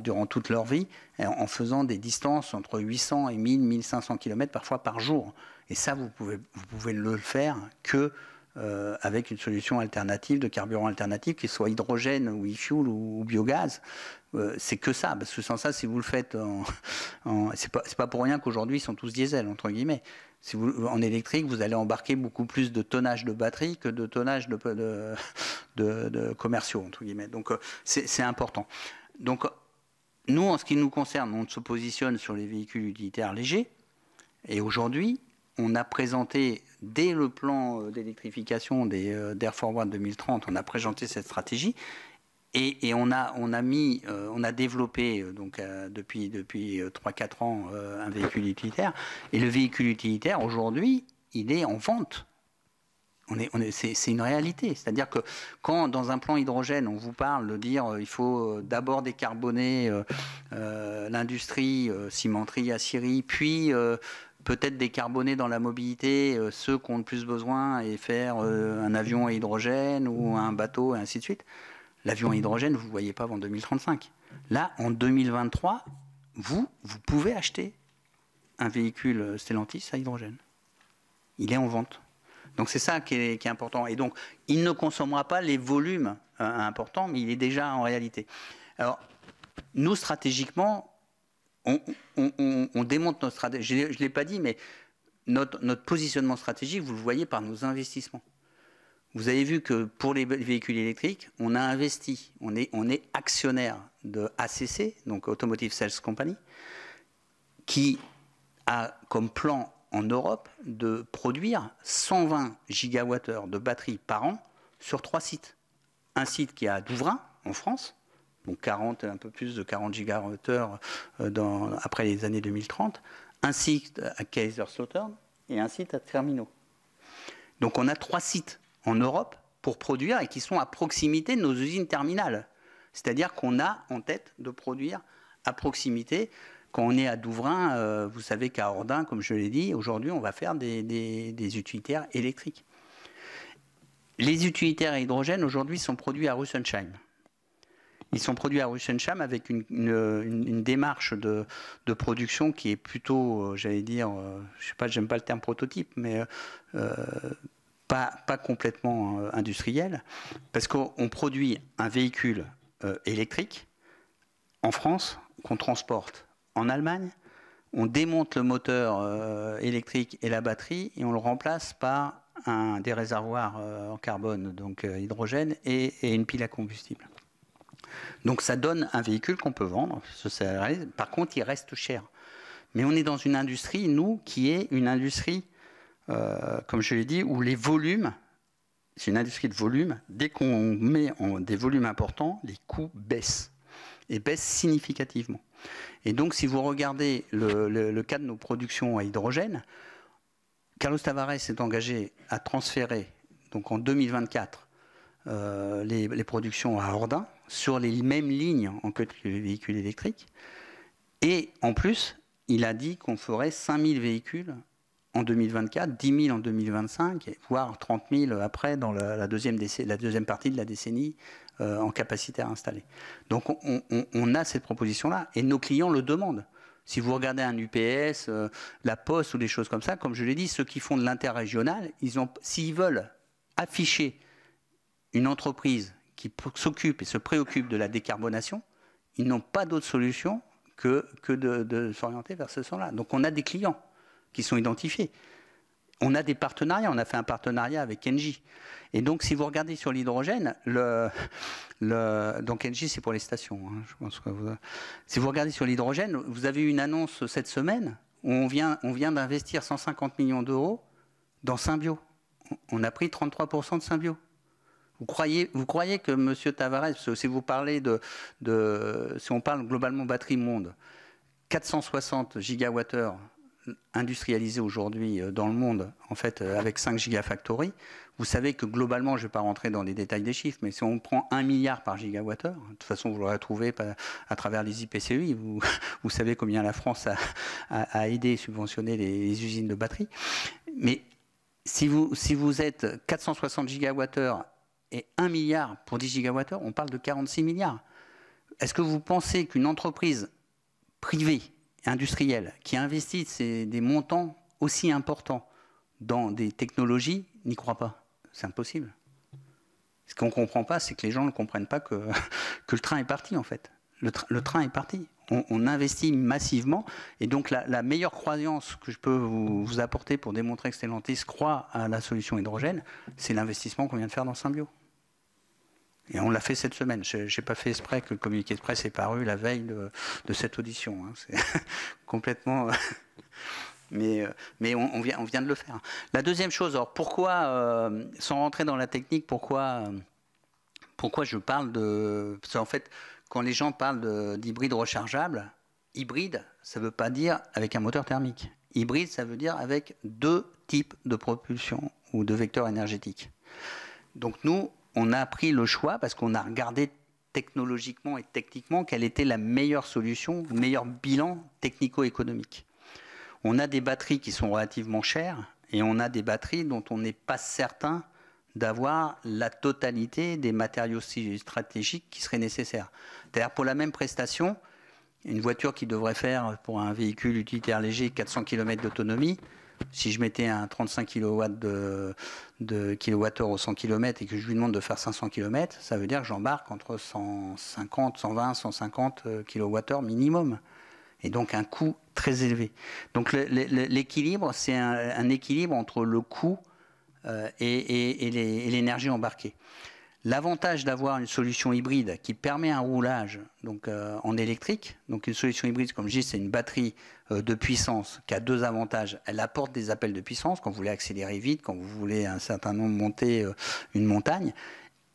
durant toute leur vie, en faisant des distances entre 800 et 1000, 1500 kilomètres parfois par jour. Et ça, vous pouvez le faire que avec une solution alternative, de carburant alternatif, qu'il soit hydrogène ou e-fuel ou biogaz. C'est que ça, parce que sans ça, si vous le faites c'est pas pour rien qu'aujourd'hui ils sont tous diesel entre guillemets. Si en électrique, vous allez embarquer beaucoup plus de tonnage de batterie que de tonnage de commerciaux entre guillemets. Donc c'est important. Donc nous, en ce qui nous concerne, on se positionne sur les véhicules utilitaires légers. Et aujourd'hui, on a présenté dès le plan d'électrification d'Air Forward 2030, on a présenté cette stratégie. Et on a développé donc depuis 3-4 ans un véhicule utilitaire. Et le véhicule utilitaire aujourd'hui, il est en vente. C'est une réalité. C'est-à-dire que quand dans un plan hydrogène, on vous parle de dire il faut d'abord décarboner l'industrie, cimenterie, aciérie, puis peut-être décarboner dans la mobilité ceux qui ont le plus besoin et faire un avion à hydrogène ou un bateau et ainsi de suite. L'avion à hydrogène, vous ne le voyez pas avant 2035. Là, en 2023, vous pouvez acheter un véhicule Stellantis à hydrogène. Il est en vente. Donc c'est ça qui est important. Et donc, il ne consommera pas les volumes importants, mais il est déjà en réalité. Alors, nous, stratégiquement, on démonte notre stratégie. Je ne l'ai pas dit, mais notre positionnement stratégique, vous le voyez par nos investissements. Vous avez vu que pour les véhicules électriques, on a investi, on est actionnaire de ACC, donc Automotive Cells Company, qui a comme plan en Europe de produire 120 gigawattheures de batteries par an sur 3 sites. Un site qui est à Douvrin, en France, donc un peu plus de 40 gigawattheures après les années 2030, un site à Kaiserslautern et un site à Terminaux. Donc on a 3 sites en Europe pour produire et qui sont à proximité de nos usines terminales. C'est-à-dire qu'on a en tête de produire à proximité. Quand on est à Douvrin, vous savez qu'à Ordin, comme je l'ai dit, aujourd'hui, on va faire des utilitaires électriques. Les utilitaires à hydrogène, aujourd'hui, sont produits à Rüsselsheim. Ils sont produits à Rüsselsheim avec une démarche de production qui est plutôt, j'allais dire, je sais pas, j'aime pas le terme prototype, mais pas complètement industriel, parce qu'on produit un véhicule électrique en France qu'on transporte en Allemagne, on démonte le moteur électrique et la batterie et on le remplace par des réservoirs en carbone, donc hydrogène, et une pile à combustible. Donc ça donne un véhicule qu'on peut vendre. Par contre, il reste cher. Mais on est dans une industrie, nous, qui est une industrie, comme je l'ai dit, où les volumes, c'est une industrie de volume. Dès qu'on met des volumes importants, les coûts baissent. Et baissent significativement. Et donc, si vous regardez le cas de nos productions à hydrogène, Carlos Tavares s'est engagé à transférer, donc en 2024, les productions à Ordin sur les mêmes lignes que les véhicules électriques. Et en plus, il a dit qu'on ferait 5000 véhicules en 2024, 10 000 en 2025, voire 30 000 après dans la deuxième partie de la décennie en capacité à installer. Donc on a cette proposition-là et nos clients le demandent. Si vous regardez un UPS, la Poste ou des choses comme ça, comme je l'ai dit, ceux qui font de l'interrégional, s'ils veulent afficher une entreprise qui s'occupe et se préoccupe de la décarbonation, ils n'ont pas d'autre solution que de s'orienter vers ce sens-là. Donc on a des clients qui sont identifiés. On a des partenariats, on a fait un partenariat avec Engie. Et donc, si vous regardez sur l'hydrogène, donc Engie, c'est pour les stations. Hein, je pense que si vous regardez sur l'hydrogène, vous avez eu une annonce cette semaine où on vient d'investir 150 millions d'euros dans Symbio. On a pris 33% de Symbio. Vous croyez que M. Tavares, si vous parlez si on parle globalement batterie monde, 460 gigawattheures industrialisés aujourd'hui dans le monde, en fait, avec 5 gigafactories, vous savez que globalement, je ne vais pas rentrer dans les détails des chiffres, mais si on prend 1 milliard par gigawattheure, de toute façon, vous l'aurez trouvé à travers les IPCEI, vous savez combien la France a aidé et subventionné les usines de batterie. Mais si vous êtes 460 gigawattheures et 1 milliard pour 10 gigawattheures, on parle de 46 milliards. Est-ce que vous pensez qu'une entreprise privée industrielle qui investit des montants aussi importants dans des technologies n'y croit pas? C'est impossible. Ce qu'on ne comprend pas, c'est que les gens ne comprennent pas que le train est parti, en fait. Le train est parti. On investit massivement. Et donc, la meilleure croyance que je peux vous apporter pour démontrer que Stellantis croit à la solution hydrogène, c'est l'investissement qu'on vient de faire dans Symbio. Et on l'a fait cette semaine. Je n'ai pas fait exprès que le communiqué de presse est paru la veille de cette audition. Hein. C'est complètement... Mais on vient de le faire. La deuxième chose, alors pourquoi, sans rentrer dans la technique, pourquoi je parle de... Parce qu'en fait, quand les gens parlent d'hybride rechargeable, hybride, ça ne veut pas dire avec un moteur thermique. Hybride, ça veut dire avec 2 types de propulsion ou de vecteurs énergétiques. Donc nous, on a pris le choix parce qu'on a regardé technologiquement et techniquement quelle était la meilleure solution, le meilleur bilan technico-économique. On a des batteries qui sont relativement chères et on a des batteries dont on n'est pas certain d'avoir la totalité des matériaux stratégiques qui seraient nécessaires. C'est-à-dire pour la même prestation, une voiture qui devrait faire pour un véhicule utilitaire léger 400 km d'autonomie, si je mettais un 35 kW de kilowattheure au 100 km et que je lui demande de faire 500 km, ça veut dire que j'embarque entre 150, 120, 150 kWh minimum. Et donc un coût très élevé. Donc l'équilibre, c'est un équilibre entre le coût et l'énergie embarquée. L'avantage d'avoir une solution hybride qui permet un roulage donc, en électrique, donc une solution hybride, comme je dis, c'est une batterie de puissance qui a deux avantages. Elle apporte des appels de puissance quand vous voulez accélérer vite, quand vous voulez un certain nombre monter une montagne,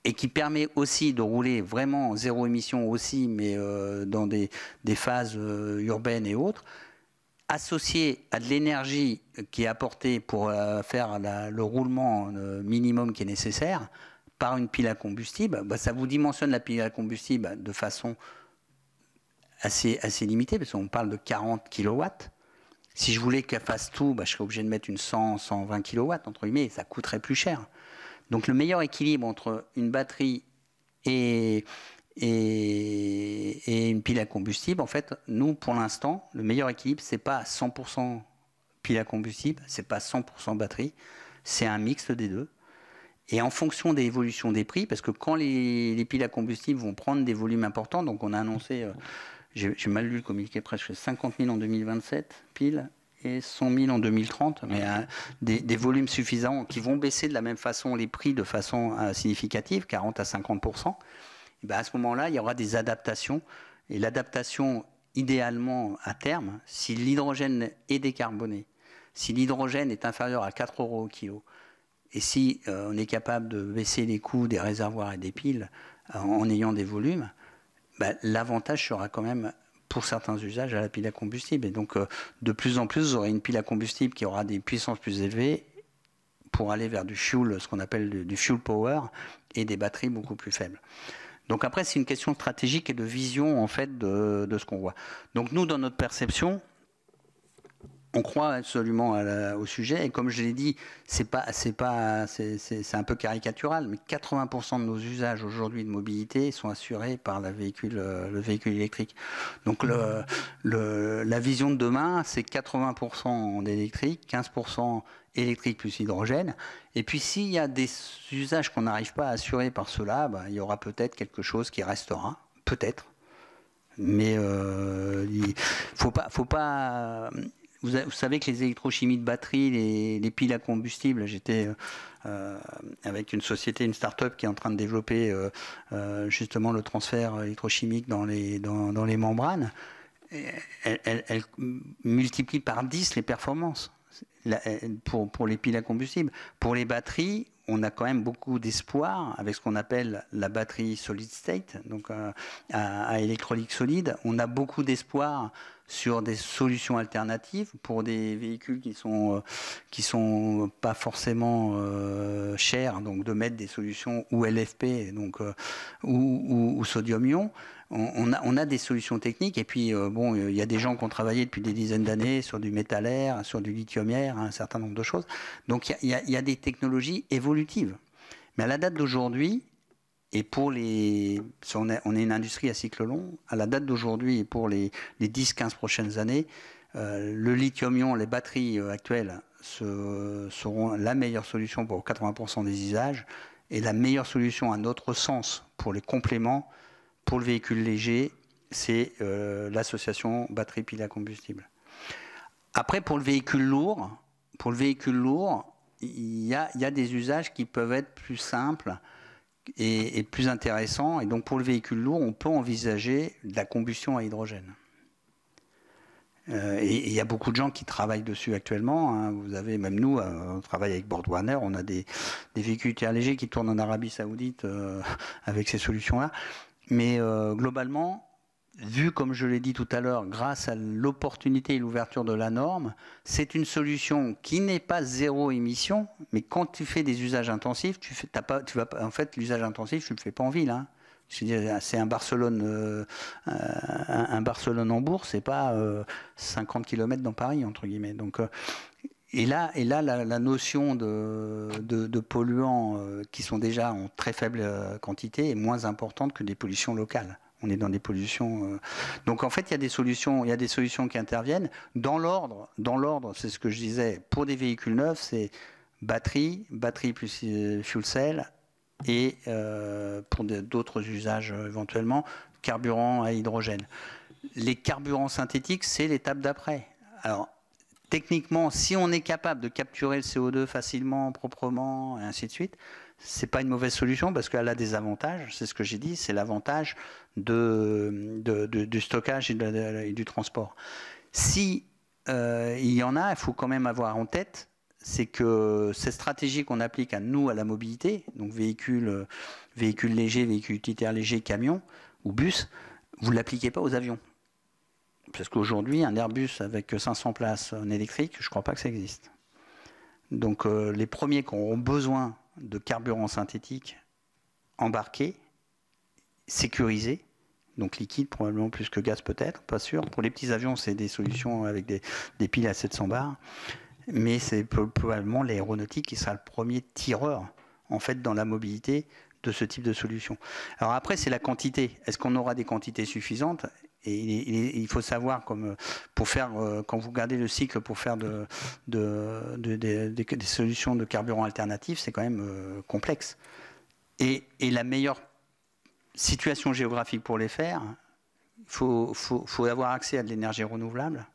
et qui permet aussi de rouler vraiment zéro émission aussi, mais dans des phases urbaines et autres, associé à de l'énergie qui est apportée pour faire le roulement minimum qui est nécessaire, par une pile à combustible, bah, ça vous dimensionne la pile à combustible de façon assez limitée, parce qu'on parle de 40 kW. Si je voulais qu'elle fasse tout, bah, je serais obligé de mettre une 100-120 kW, entre guillemets, et ça coûterait plus cher. Donc le meilleur équilibre entre une batterie et une pile à combustible, en fait, nous, pour l'instant, le meilleur équilibre, c'est pas 100% pile à combustible, c'est pas 100% batterie, c'est un mixte des deux. Et en fonction des évolutions des prix, parce que quand les piles à combustible vont prendre des volumes importants, donc on a annoncé, j'ai mal lu le communiqué, presque 50 000 en 2027 piles et 100 000 en 2030, mais des volumes suffisants qui vont baisser de la même façon les prix de façon significative, 40 à 50%. Et bien à ce moment-là, il y aura des adaptations. Et l'adaptation, idéalement, à terme, si l'hydrogène est décarboné, si l'hydrogène est inférieur à 4 € au kilo, et si on est capable de baisser les coûts des réservoirs et des piles en ayant des volumes, ben, l'avantage sera quand même, pour certains usages, à la pile à combustible. Et donc, de plus en plus, vous aurez une pile à combustible qui aura des puissances plus élevées pour aller vers du fuel, ce qu'on appelle du fuel power, et des batteries beaucoup plus faibles. Donc après, c'est une question stratégique et de vision, en fait, de ce qu'on voit. Donc nous, dans notre perception, on croit absolument au sujet, et comme je l'ai dit, c'est un peu caricatural, mais 80% de nos usages aujourd'hui de mobilité sont assurés par le véhicule électrique. Donc la vision de demain, c'est 80% en électrique, 15% électrique plus hydrogène. Et puis s'il y a des usages qu'on n'arrive pas à assurer par cela, ben, il y aura peut-être quelque chose qui restera, peut-être. Mais il faut pas vous savez que les électrochimies de batterie, les piles à combustible, j'étais avec une société, une start-up qui est en train de développer justement le transfert électrochimique dans les membranes. Elle multiplie par 10 les performances pour les piles à combustible. Pour les batteries, on a quand même beaucoup d'espoir avec ce qu'on appelle la batterie solid state, donc à électrolyte solide. On a beaucoup d'espoir sur des solutions alternatives pour des véhicules qui sont pas forcément chers, donc de mettre des solutions ou LFP, donc ou sodium-ion. On a des solutions techniques, et puis bon, il y a des gens qui ont travaillé depuis des dizaines d'années sur du métal-air, sur du lithium-air, un certain nombre de choses. Donc il y a des technologies évolutives. Mais à la date d'aujourd'hui, et pour si on est une industrie à cycle long, à la date d'aujourd'hui et pour les 10-15 prochaines années, le lithium-ion, les batteries actuelles seront la meilleure solution pour 80% des usages, et la meilleure solution à notre sens pour les compléments, pour le véhicule léger, c'est l'association batterie-pile à combustible. Après, pour le véhicule lourd, il y a des usages qui peuvent être plus simples et plus intéressants. Et donc, pour le véhicule lourd, on peut envisager de la combustion à hydrogène. Et il y a beaucoup de gens qui travaillent dessus actuellement. Hein. Vous avez, même nous, on travaille avec BorgWarner, on a des véhicules utilitaires légers qui tournent en Arabie Saoudite avec ces solutions-là. Mais globalement, vu comme je l'ai dit tout à l'heure, grâce à l'opportunité et l'ouverture de la norme, c'est une solution qui n'est pas zéro émission, mais quand tu fais des usages intensifs, en fait, l'usage intensif, tu ne le fais pas en ville. Hein. C'est un Barcelone-Hambourg, c'est pas 50 km dans Paris, entre guillemets. Donc, et là la notion de polluants qui sont déjà en très faible quantité est moins importante que des pollutions locales. On est dans des pollutions. Donc en fait, il y a des solutions qui interviennent. Dans l'ordre, c'est ce que je disais, pour des véhicules neufs, c'est batterie plus fuel cell, et pour d'autres usages éventuellement, carburant à hydrogène. Les carburants synthétiques, c'est l'étape d'après. Alors, techniquement, si on est capable de capturer le CO2 facilement, proprement, et ainsi de suite, c'est pas une mauvaise solution parce qu'elle a des avantages. C'est ce que j'ai dit, c'est l'avantage du stockage et du transport. Si il y en a, il faut quand même avoir en tête, c'est que cette stratégie qu'on applique à la mobilité, donc véhicules légers, véhicules utilitaires légers, camions ou bus, vous ne l'appliquez pas aux avions. Parce qu'aujourd'hui, un Airbus avec 500 places en électrique, je ne crois pas que ça existe. Donc les premiers qui auront besoin de carburant synthétique embarqué, sécurisé, donc liquide probablement plus que gaz peut-être, pas sûr. Pour les petits avions, c'est des solutions avec des piles à 700 bars. Mais c'est probablement l'aéronautique qui sera le premier tireur en fait dans la mobilité de ce type de solution. Alors après, c'est la quantité. Est-ce qu'on aura des quantités suffisantes? Et il faut savoir, quand vous regardez le cycle pour faire des solutions de carburant alternatifs, c'est quand même complexe. Et la meilleure situation géographique pour les faire, il faut avoir accès à de l'énergie renouvelable.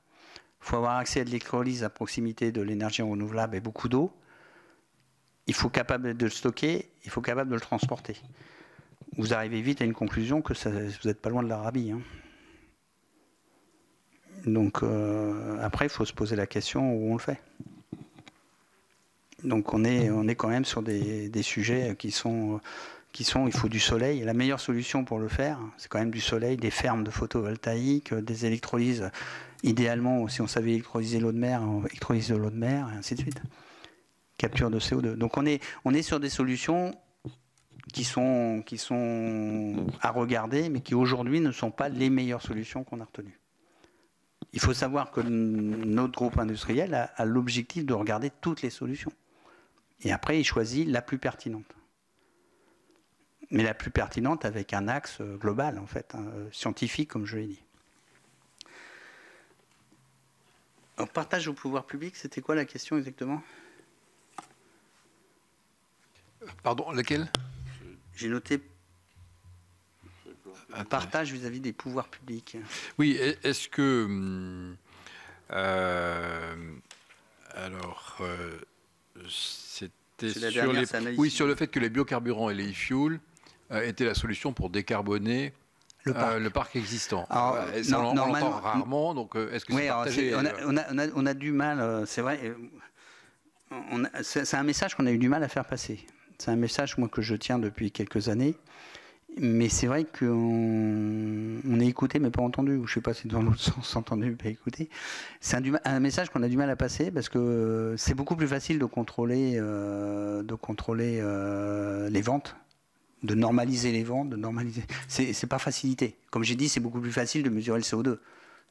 Il faut avoir accès à de l'électrolyse à proximité de l'énergie renouvelable et beaucoup d'eau. Il faut capable de le stocker, il faut capable de le transporter. Vous arrivez vite à une conclusion que vous n'êtes pas loin de l'Arabie. Hein. Donc après, il faut se poser la question où on le fait. Donc on est quand même sur des sujets qui sont, il faut du soleil. La meilleure solution pour le faire, c'est quand même du soleil, des fermes de photovoltaïque, des électrolyses. Idéalement, si on savait électrolyser l'eau de mer, on électrolyse de l'eau de mer, et ainsi de suite. Capture de CO2. Donc on est sur des solutions qui sont à regarder, mais qui aujourd'hui ne sont pas les meilleures solutions qu'on a retenues. Il faut savoir que notre groupe industriel a l'objectif de regarder toutes les solutions. Et après, il choisit la plus pertinente. Mais la plus pertinente avec un axe global, en fait, scientifique, comme je l'ai dit. Alors, partage au pouvoir public, c'était quoi la question exactement? Pardon, laquelle? J'ai noté un partage vis-à-vis des pouvoirs publics. Oui, est-ce que... alors, c'était sur le fait que les biocarburants et les e-fuels étaient la solution pour décarboner le parc existant. Alors, on l'entend rarement, donc est-ce que c'est partagé? On a du mal, c'est vrai, c'est un message qu'on a eu du mal à faire passer. C'est un message, moi, que je tiens depuis quelques années. Mais c'est vrai qu'on est écouté mais pas entendu. Je ne sais pas si dans l'autre sens, entendu mais pas écouté. C'est un message qu'on a du mal à passer parce que c'est beaucoup plus facile de contrôler les ventes, de normaliser les ventes, C'est pas facilité. Comme j'ai dit, c'est beaucoup plus facile de mesurer le CO2.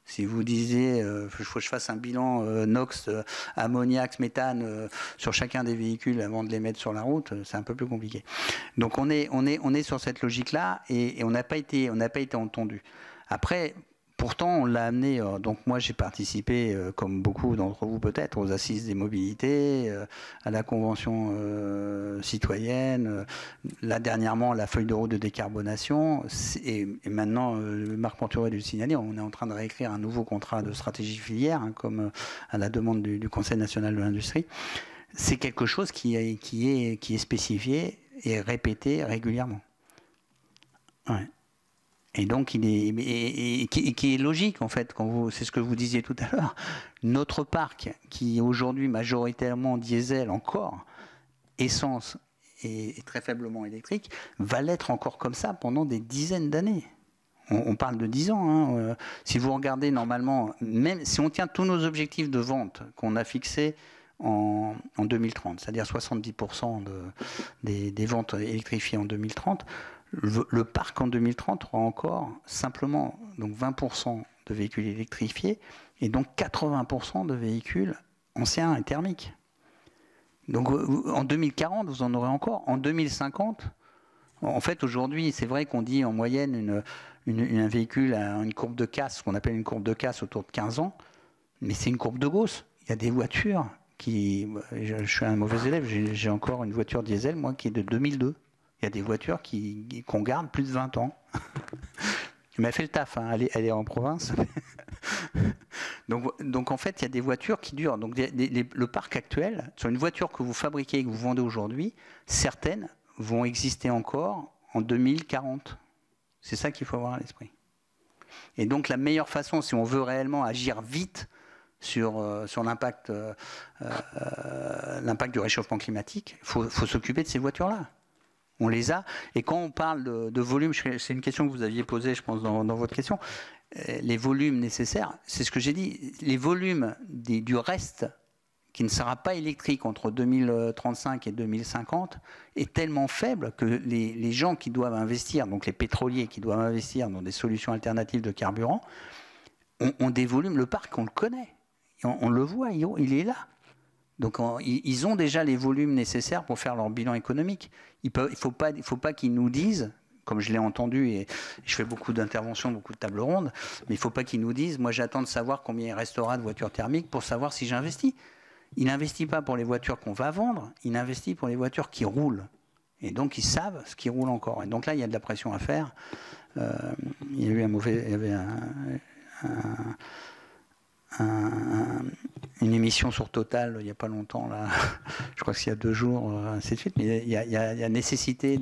Si vous disiez, il faut que je fasse un bilan NOx, ammoniac, méthane sur chacun des véhicules avant de les mettre sur la route, c'est un peu plus compliqué. Donc on est sur cette logique-là et on n'a pas été entendu. Après, pourtant, on l'a amené. Donc moi, j'ai participé, comme beaucoup d'entre vous peut-être, aux assises des mobilités, à la convention citoyenne, là dernièrement la feuille de route de décarbonation. Et maintenant, Marc Ponturé dû le signaler, on est en train de réécrire un nouveau contrat de stratégie filière, hein, comme à la demande du Conseil national de l'industrie. C'est quelque chose qui est spécifié et répété régulièrement. Ouais. Et donc, qui est logique, en fait, c'est ce que vous disiez tout à l'heure. Notre parc, qui est aujourd'hui majoritairement diesel encore, essence et très faiblement électrique, va l'être encore comme ça pendant des dizaines d'années. On parle de 10 ans. Hein. Si vous regardez normalement, même si on tient tous nos objectifs de vente qu'on a fixés en 2030, c'est-à-dire 70% des ventes électrifiées en 2030, Le parc en 2030 aura encore simplement donc 20% de véhicules électrifiés et donc 80% de véhicules anciens et thermiques. Donc en 2040, vous en aurez encore. En 2050, en fait, aujourd'hui, c'est vrai qu'on dit en moyenne un véhicule a une courbe de casse, ce qu'on appelle une courbe de casse autour de 15 ans, mais c'est une courbe de Gauss. Il y a des voitures qui... Je suis un mauvais élève, j'ai encore une voiture diesel, moi, qui est de 2002. Il y a des voitures qu'on garde plus de 20 ans. Mais elle fait le taf, hein. Elle est en province. donc en fait, il y a des voitures qui durent. Donc le parc actuel, sur une voiture que vous fabriquez et que vous vendez aujourd'hui, certaines vont exister encore en 2040. C'est ça qu'il faut avoir à l'esprit. Et donc la meilleure façon, si on veut réellement agir vite sur l'impact du réchauffement climatique, il faut s'occuper de ces voitures-là. On les a. Et quand on parle de volume, c'est une question que vous aviez posée, je pense, dans votre question, les volumes nécessaires, c'est ce que j'ai dit, les volumes du reste qui ne sera pas électrique entre 2035 et 2050 est tellement faible que les gens qui doivent investir, donc les pétroliers qui doivent investir dans des solutions alternatives de carburant, ont des volumes, le parc, on le connaît, on le voit, il est là. Donc ils ont déjà les volumes nécessaires pour faire leur bilan économique. Il ne faut pas qu'ils nous disent, comme je l'ai entendu, et je fais beaucoup d'interventions, beaucoup de tables rondes, mais il ne faut pas qu'ils nous disent, moi j'attends de savoir combien il restera de voitures thermiques pour savoir si j'investis. Il n'investit pas pour les voitures qu'on va vendre, il investit pour les voitures qui roulent. Et donc ils savent ce qui roule encore. Et donc là, il y a de la pression à faire. Il y a eu une émission sur Total il n'y a pas longtemps, là, je crois que c'est il y a 2 jours, ainsi de suite, mais il y a nécessité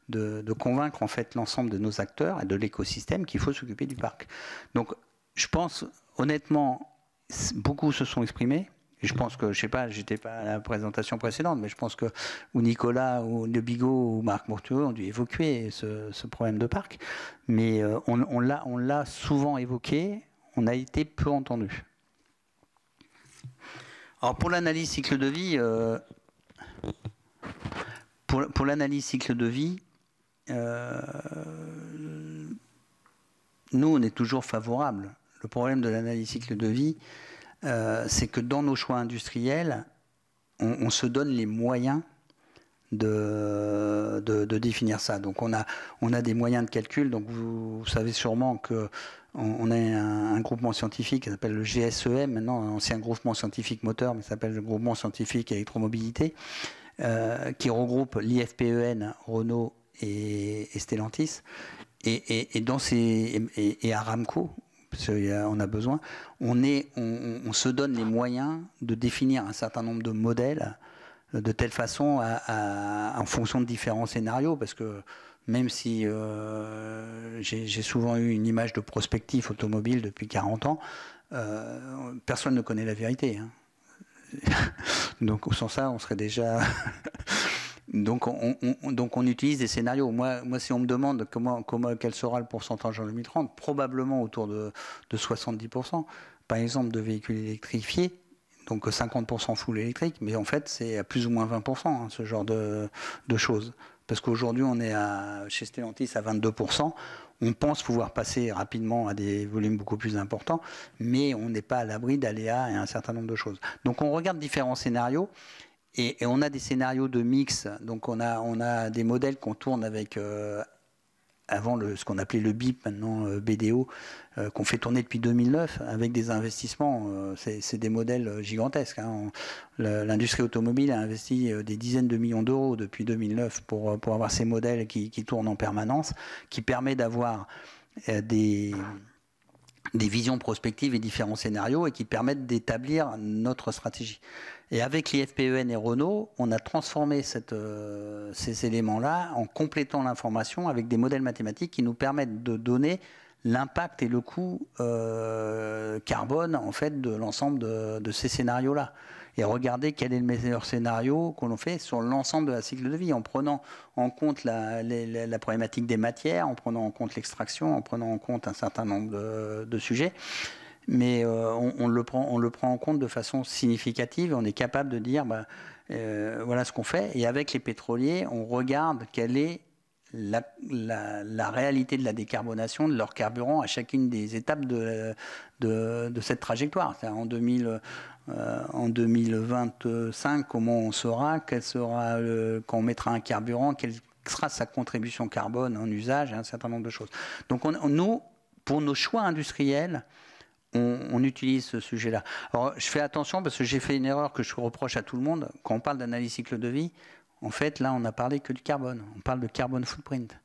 de convaincre en fait l'ensemble de nos acteurs et de l'écosystème qu'il faut s'occuper du parc. Donc je pense honnêtement, beaucoup se sont exprimés. Et je pense que, je sais pas, j'étais pas à la présentation précédente, mais je pense que ou Nicolas, ou De Bigot, ou Marc Mourtueux ont dû évoquer ce problème de parc. Mais on l'a souvent évoqué, on a été peu entendu. Alors pour l'analyse cycle de vie, pour l'analyse cycle de vie, nous on est toujours favorable. Le problème de l'analyse cycle de vie, c'est que dans nos choix industriels, on se donne les moyens de définir ça. Donc on a des moyens de calcul. Donc vous savez sûrement que on a un groupement scientifique qui s'appelle le GSEM, maintenant ancien groupement scientifique moteur, mais ça s'appelle le groupement scientifique électromobilité, qui regroupe l'IFPEN, Renault et Stellantis, et Aramco. Parce qu'on a besoin, on se donne les moyens de définir un certain nombre de modèles de telle façon en fonction de différents scénarios, parce que même si j'ai souvent eu une image de prospectif automobile depuis 40 ans, personne ne connaît la vérité. Hein. Donc sans ça, on serait déjà... Donc on utilise des scénarios. Moi, si on me demande quel sera le pourcentage en 2030, probablement autour de 70%. Par exemple, de véhicules électrifiés, donc 50% full électrique, mais en fait, c'est à plus ou moins 20%, hein, ce genre de choses. Parce qu'aujourd'hui, on est chez Stellantis à 22%. On pense pouvoir passer rapidement à des volumes beaucoup plus importants, mais on n'est pas à l'abri d'aléas et un certain nombre de choses. Donc on regarde différents scénarios. Et on a des scénarios de mix, donc on a des modèles qu'on tourne avec, avant ce qu'on appelait le BIP, maintenant BDO, qu'on fait tourner depuis 2009, avec des investissements, c'est des modèles gigantesques. Hein. L'industrie automobile a investi des dizaines de millions d'euros depuis 2009 pour avoir ces modèles qui tournent en permanence, qui permet d'avoir des visions prospectives et différents scénarios et qui permettent d'établir notre stratégie. Et avec l'IFPEN et Renault, on a transformé ces éléments-là en complétant l'information avec des modèles mathématiques qui nous permettent de donner l'impact et le coût carbone en fait, de l'ensemble de ces scénarios-là. Et regarder quel est le meilleur scénario qu'on fait sur l'ensemble de la cycle de vie, en prenant en compte la problématique des matières, en prenant en compte l'extraction, en prenant en compte un certain nombre de sujets. Mais on le prend en compte de façon significative. On est capable de dire, voilà ce qu'on fait. Et avec les pétroliers, on regarde quelle est la réalité de la décarbonation de leur carburant à chacune des étapes de cette trajectoire. En 2025, comment on saura, quand on mettra un carburant, quelle sera sa contribution carbone en usage, et un certain nombre de choses. Donc nous, pour nos choix industriels, on utilise ce sujet-là. Alors, je fais attention parce que j'ai fait une erreur que je reproche à tout le monde. Quand on parle d'analyse cycle de vie, en fait, là, on n'a parlé que du carbone. On parle de carbone footprint.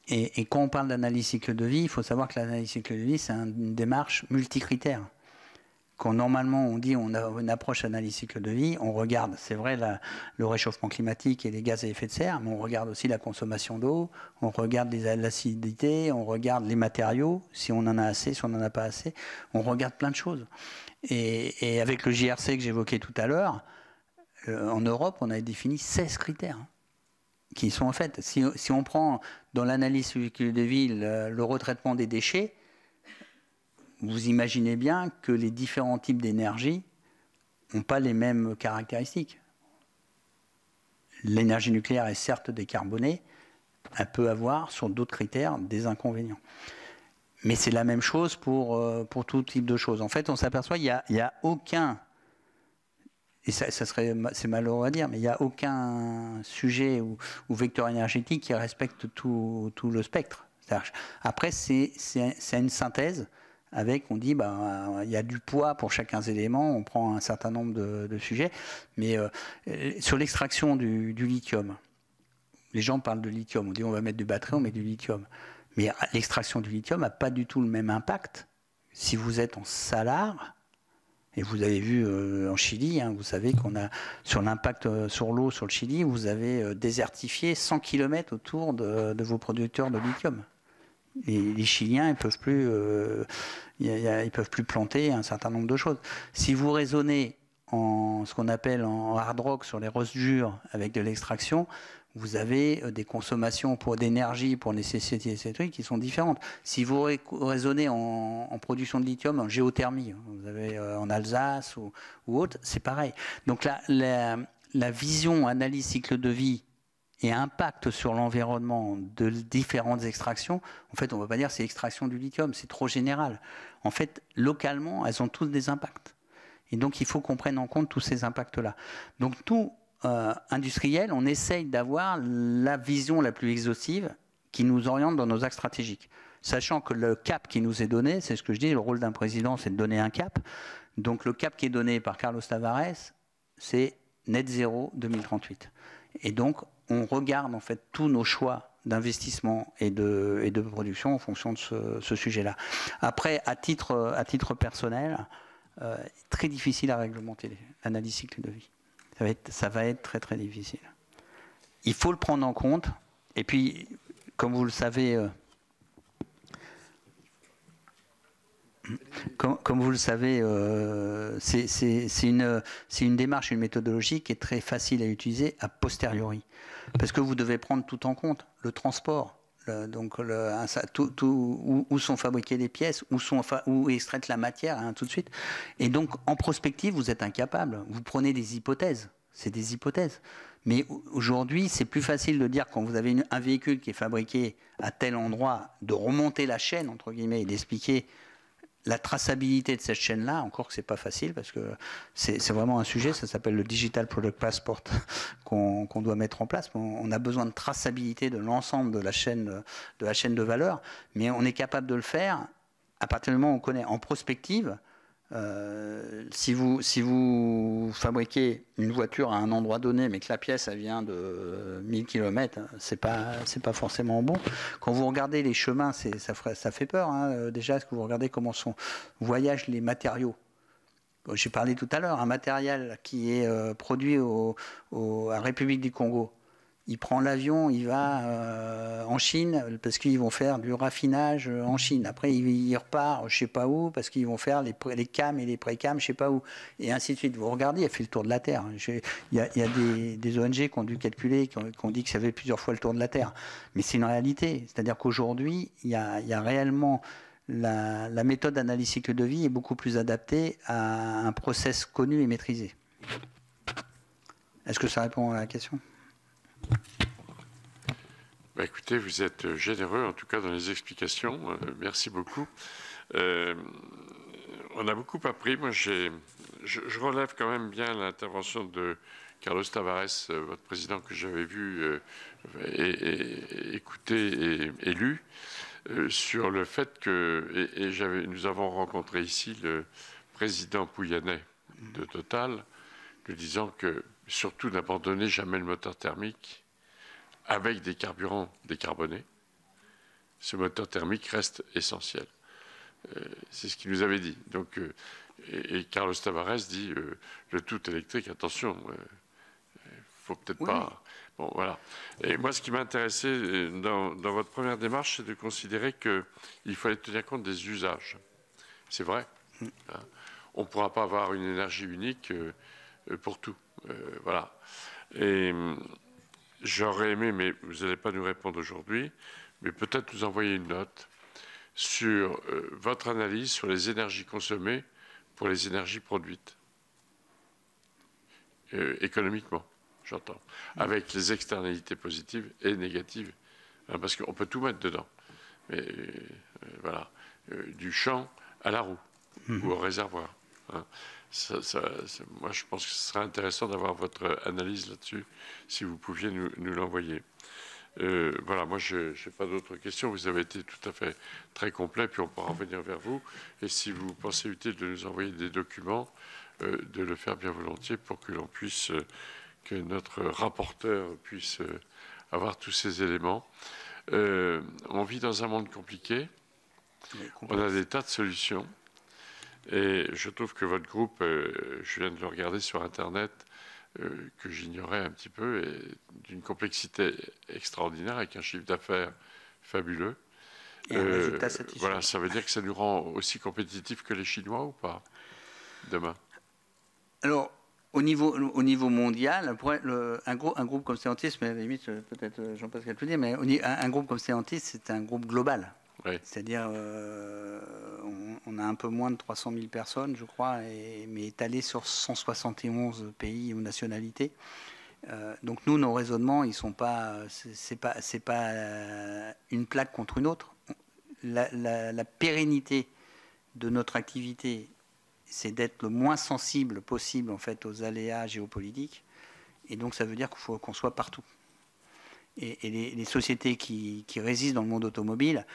Et quand on parle d'analyse cycle de vie, il faut savoir que l'analyse cycle de vie, c'est une démarche multicritère. Quand normalement on dit on a une approche analyse cycle de vie, on regarde, c'est vrai, le réchauffement climatique et les gaz à effet de serre, mais on regarde aussi la consommation d'eau, on regarde l'acidité, on regarde les matériaux, si on en a assez, si on n'en a pas assez, on regarde plein de choses. Et avec le JRC que j'évoquais tout à l'heure, en Europe, on a défini 16 critères qui sont en fait, si on prend dans l'analyse cycle de vie le retraitement des déchets, vous imaginez bien que les différents types d'énergie n'ont pas les mêmes caractéristiques. L'énergie nucléaire est certes décarbonée, elle peut avoir, sur d'autres critères, des inconvénients. Mais c'est la même chose pour tout type de choses. En fait, on s'aperçoit qu'il n'y a aucun, et c'est malheureux à dire, mais il n'y a aucun sujet ou vecteur énergétique qui respecte tout le spectre. Après, c'est une synthèse. On dit, il y a du poids pour chacun des éléments, on prend un certain nombre de sujets. Mais sur l'extraction du lithium, les gens parlent de lithium, on dit on va mettre du batterie, on met du lithium. Mais l'extraction du lithium n'a pas du tout le même impact si vous êtes en salar. Et vous avez vu en Chili, vous savez qu'on a, sur l'impact sur l'eau sur le Chili, vous avez désertifié 100 km autour de vos producteurs de lithium. Les Chiliens, ils peuvent plus planter un certain nombre de choses. Si vous raisonnez en ce qu'on appelle en hard rock sur les roches-dures avec de l'extraction, vous avez des consommations d'énergie pour nécessiter ces trucs qui sont différentes. Si vous raisonnez en production de lithium, en géothermie, vous avez en Alsace ou autre, c'est pareil. Donc la vision analyse cycle de vie et impact sur l'environnement de différentes extractions, en fait, on ne va pas dire c'est l'extraction du lithium, c'est trop général. En fait, localement, elles ont toutes des impacts. Et donc, il faut qu'on prenne en compte tous ces impacts-là. Donc, tout industriel, on essaye d'avoir la vision la plus exhaustive qui nous oriente dans nos axes stratégiques. Sachant que le cap qui nous est donné, c'est ce que je dis, le rôle d'un président, c'est de donner un cap. Donc, le cap qui est donné par Carlos Tavares, c'est net zéro 2038. Et donc, on regarde en fait tous nos choix d'investissement et de production en fonction de ce sujet-là. Après, à titre personnel, très difficile à réglementer l'analyse cycle de vie. Ça va être très très difficile. Il faut le prendre en compte. Et puis, comme vous le savez, c'est une démarche, une méthodologie qui est très facile à utiliser a posteriori. Parce que vous devez prendre tout en compte, le transport, où sont fabriquées les pièces, où est extraite la matière, tout de suite. Et donc, en prospective, vous êtes incapable. Vous prenez des hypothèses. C'est des hypothèses. Mais aujourd'hui, c'est plus facile de dire, quand vous avez un véhicule qui est fabriqué à tel endroit, de remonter la chaîne, entre guillemets, et d'expliquer la traçabilité de cette chaîne-là, encore que c'est pas facile, parce que c'est vraiment un sujet, ça s'appelle le Digital Product Passport qu'on doit mettre en place. On a besoin de traçabilité de l'ensemble de la chaîne de valeur, mais on est capable de le faire à partir du moment où on connaît en prospective. Si vous fabriquez une voiture à un endroit donné, mais que la pièce elle vient de 1000 km, c'est pas forcément bon. Quand vous regardez les chemins, ça fait peur. Déjà, est-ce que vous regardez comment voyagent les matériaux? J'ai parlé tout à l'heure, un matériel qui est produit à République du Congo. Il prend l'avion, il va en Chine parce qu'ils vont faire du raffinage en Chine. Après, il repart je ne sais pas où parce qu'ils vont faire les cams et les pré-cams je ne sais pas où. Et ainsi de suite. Vous regardez, il a fait le tour de la Terre. Il y a des ONG qui ont dû calculer, qui ont dit que ça fait plusieurs fois le tour de la Terre. Mais c'est une réalité. C'est-à-dire qu'aujourd'hui, il y a réellement la méthode d'analyse cycle de vie est beaucoup plus adaptée à un process connu et maîtrisé. Est-ce que ça répond à la question ? Bah, écoutez, vous êtes généreux, en tout cas dans les explications. Merci beaucoup. On a beaucoup appris. Moi, je relève quand même bien l'intervention de Carlos Tavares, votre président, que j'avais vu et écouté et lu, sur le fait que, nous avons rencontré ici le président Pouyanné de Total, lui disant que surtout n'abandonnez jamais le moteur thermique avec des carburants décarbonés. Ce moteur thermique reste essentiel. C'est ce qu'il nous avait dit. Donc, et Carlos Tavares dit le tout électrique, attention, faut peut-être pas. Bon, voilà. Et moi, ce qui m'intéressait dans votre première démarche, c'est de considérer qu'il fallait tenir compte des usages. C'est vrai. Hein. On ne pourra pas avoir une énergie unique pour tout. Voilà. Et j'aurais aimé, mais vous n'allez pas nous répondre aujourd'hui, mais peut-être nous envoyer une note sur votre analyse sur les énergies consommées pour les énergies produites, économiquement, j'entends, avec les externalités positives et négatives, hein, parce qu'on peut tout mettre dedans. Mais voilà, du champ à la roue ou au réservoir. Hein. Moi, je pense que ce serait intéressant d'avoir votre analyse là-dessus, si vous pouviez nous l'envoyer. Voilà, moi, je n'ai pas d'autres questions. Vous avez été tout à fait très complet, puis on pourra revenir vers vous. Et si vous pensez utile de nous envoyer des documents, de le faire bien volontiers pour que l'on puisse, que notre rapporteur puisse avoir tous ces éléments. On vit dans un monde compliqué. On a des tas de solutions. Et je trouve que votre groupe, je viens de le regarder sur Internet, que j'ignorais un petit peu, et d'une complexité extraordinaire, avec un chiffre d'affaires fabuleux. Et un résultat satisfaisant. Voilà, ça veut dire que ça nous rend aussi compétitifs que les Chinois ou pas, demain? Alors, au niveau mondial, un groupe comme Stellantis, mais à la limite, peut-être Jean-Pascal peut dire, mais un groupe comme Stellantis, c'est un groupe global. Oui. C'est-à-dire, on a un peu moins de 300 000 personnes, je crois, mais étalé sur 171 pays ou nationalités. Donc nous, nos raisonnements, ils sont pas, c'est pas une plaque contre une autre. La pérennité de notre activité, c'est d'être le moins sensible possible en fait aux aléas géopolitiques. Et donc ça veut dire qu'il faut qu'on soit partout. Et les sociétés qui résistent dans le monde automobile,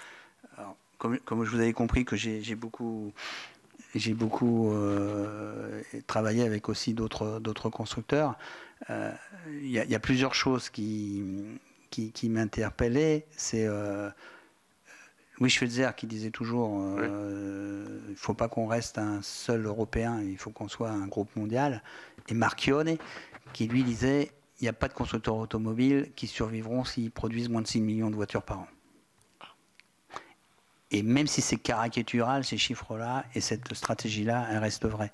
alors, comme je vous avais compris que j'ai beaucoup travaillé avec aussi d'autres constructeurs, il y a plusieurs choses qui m'interpellaient. C'est Louis Schweitzer qui disait toujours il ne faut pas qu'on reste un seul Européen, il faut qu'on soit un groupe mondial. Et Marchione qui lui disait il n'y a pas de constructeurs automobiles qui survivront s'ils produisent moins de 6 millions de voitures par an. Et même si c'est caricatural, ces chiffres-là, et cette stratégie-là, elle reste vraie.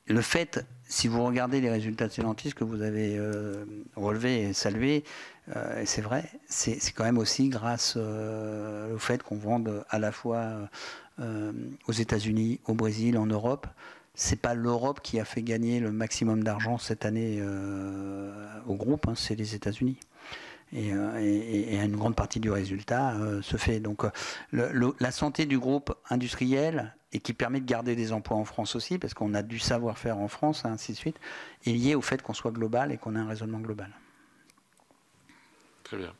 Le fait, si vous regardez les résultats de Stellantis que vous avez relevés et salués, et c'est vrai, c'est quand même aussi grâce au fait qu'on vende à la fois aux États-Unis, au Brésil, en Europe. C'est pas l'Europe qui a fait gagner le maximum d'argent cette année au groupe, hein, c'est les États-Unis. Et une grande partie du résultat se fait. Donc la santé du groupe industriel, et qui permet de garder des emplois en France aussi, parce qu'on a du savoir-faire en France, ainsi de suite, est liée au fait qu'on soit global et qu'on ait un raisonnement global. Très bien.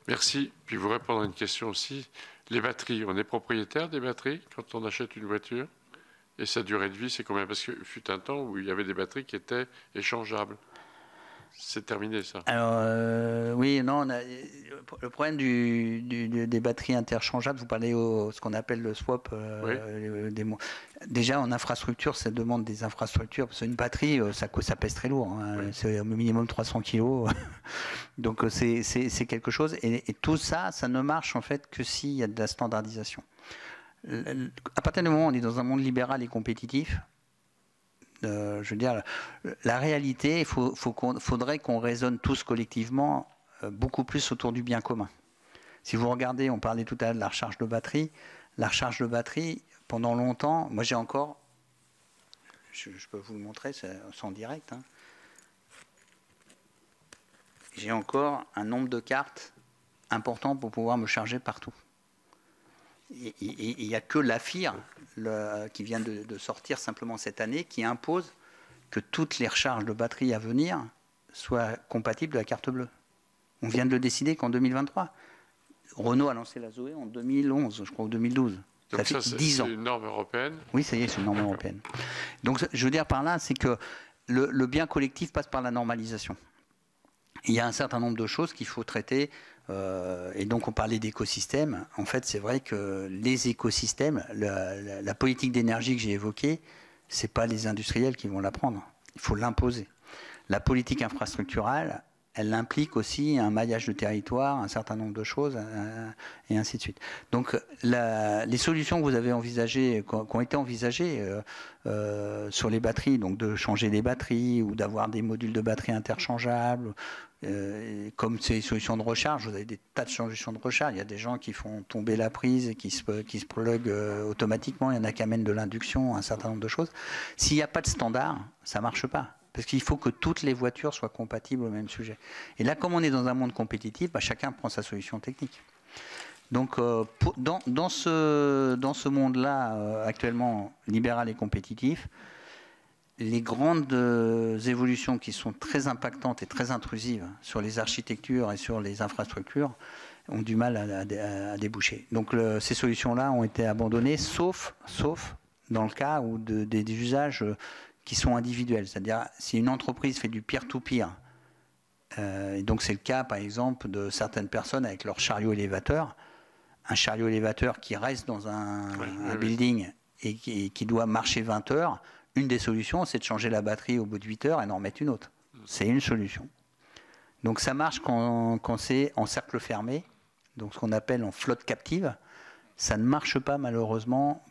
Merci. Puis vous répondre à une question aussi. Les batteries, on est propriétaire des batteries quand on achète une voiture? Et sa durée de vie, c'est combien? Parce que fut un temps où il y avait des batteries qui étaient échangeables. C'est terminé, ça. Alors, oui, non, le problème des batteries interchangeables, vous parlez ce qu'on appelle le swap. Oui. Déjà, en infrastructure, ça demande des infrastructures, parce qu'une batterie, ça pèse très lourd. Hein, oui. C'est au minimum 300 kilos. Donc, c'est quelque chose. Et tout ça, ça ne marche, en fait, que s'il y a de la standardisation. À partir du moment où on est dans un monde libéral et compétitif, je veux dire, la réalité, il faudrait qu'on raisonne tous collectivement beaucoup plus autour du bien commun. Si vous regardez, on parlait tout à l'heure de la recharge de batterie. La recharge de batterie, pendant longtemps, moi j'ai encore, je peux vous le montrer, c'est en direct, hein. J'ai encore un nombre de cartes important pour pouvoir me charger partout. Et il n'y a que l'AFIR qui vient de sortir simplement cette année qui impose que toutes les recharges de batterie à venir soient compatibles de la carte bleue. On vient de le décider qu'en 2023. Renault a lancé la Zoé en 2011, je crois, ou 2012. Donc ça fait 10 ans. C'est une norme européenne? Oui, ça y est, c'est une norme européenne. Donc, je veux dire par là, c'est que le bien collectif passe par la normalisation. Il y a un certain nombre de choses qu'il faut traiter. Et donc, on parlait d'écosystèmes. En fait, c'est vrai que les écosystèmes, la politique d'énergie que j'ai évoquée, ce n'est pas les industriels qui vont la prendre. Il faut l'imposer. La politique infrastructurelle, elle implique aussi un maillage de territoire, un certain nombre de choses, et ainsi de suite. Donc, les solutions que vous avez envisagées, qui ont été envisagées sur les batteries, donc de changer les batteries ou d'avoir des modules de batterie interchangeables, comme ces solutions de recharge, vous avez des tas de solutions de recharge. Il y a des gens qui font tomber la prise et qui se pluguent automatiquement. Il y en a qui amènent de l'induction, un certain nombre de choses. S'il n'y a pas de standard, ça ne marche pas. Parce qu'il faut que toutes les voitures soient compatibles au même sujet. Et là, comme on est dans un monde compétitif, chacun prend sa solution technique. Donc, dans ce monde-là, actuellement libéral et compétitif, les grandes évolutions qui sont très impactantes et très intrusives sur les architectures et sur les infrastructures ont du mal à déboucher. Donc, ces solutions-là ont été abandonnées, sauf dans le cas où des usages qui sont individuels. C'est-à-dire, si une entreprise fait du peer-to-peer, et donc c'est le cas, par exemple, de certaines personnes avec leur chariot élévateur, un chariot élévateur qui reste dans un building et qui doit marcher 20 heures, une des solutions, c'est de changer la batterie au bout de 8 heures et d'en remettre une autre. C'est une solution. Donc ça marche quand c'est en cercle fermé, donc ce qu'on appelle en flotte captive. Ça ne marche pas, malheureusement,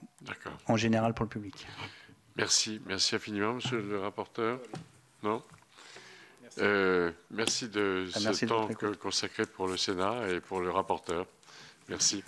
en général pour le public. Merci infiniment, monsieur le rapporteur. Non ? Merci de ce temps consacré pour le Sénat et pour le rapporteur. Merci.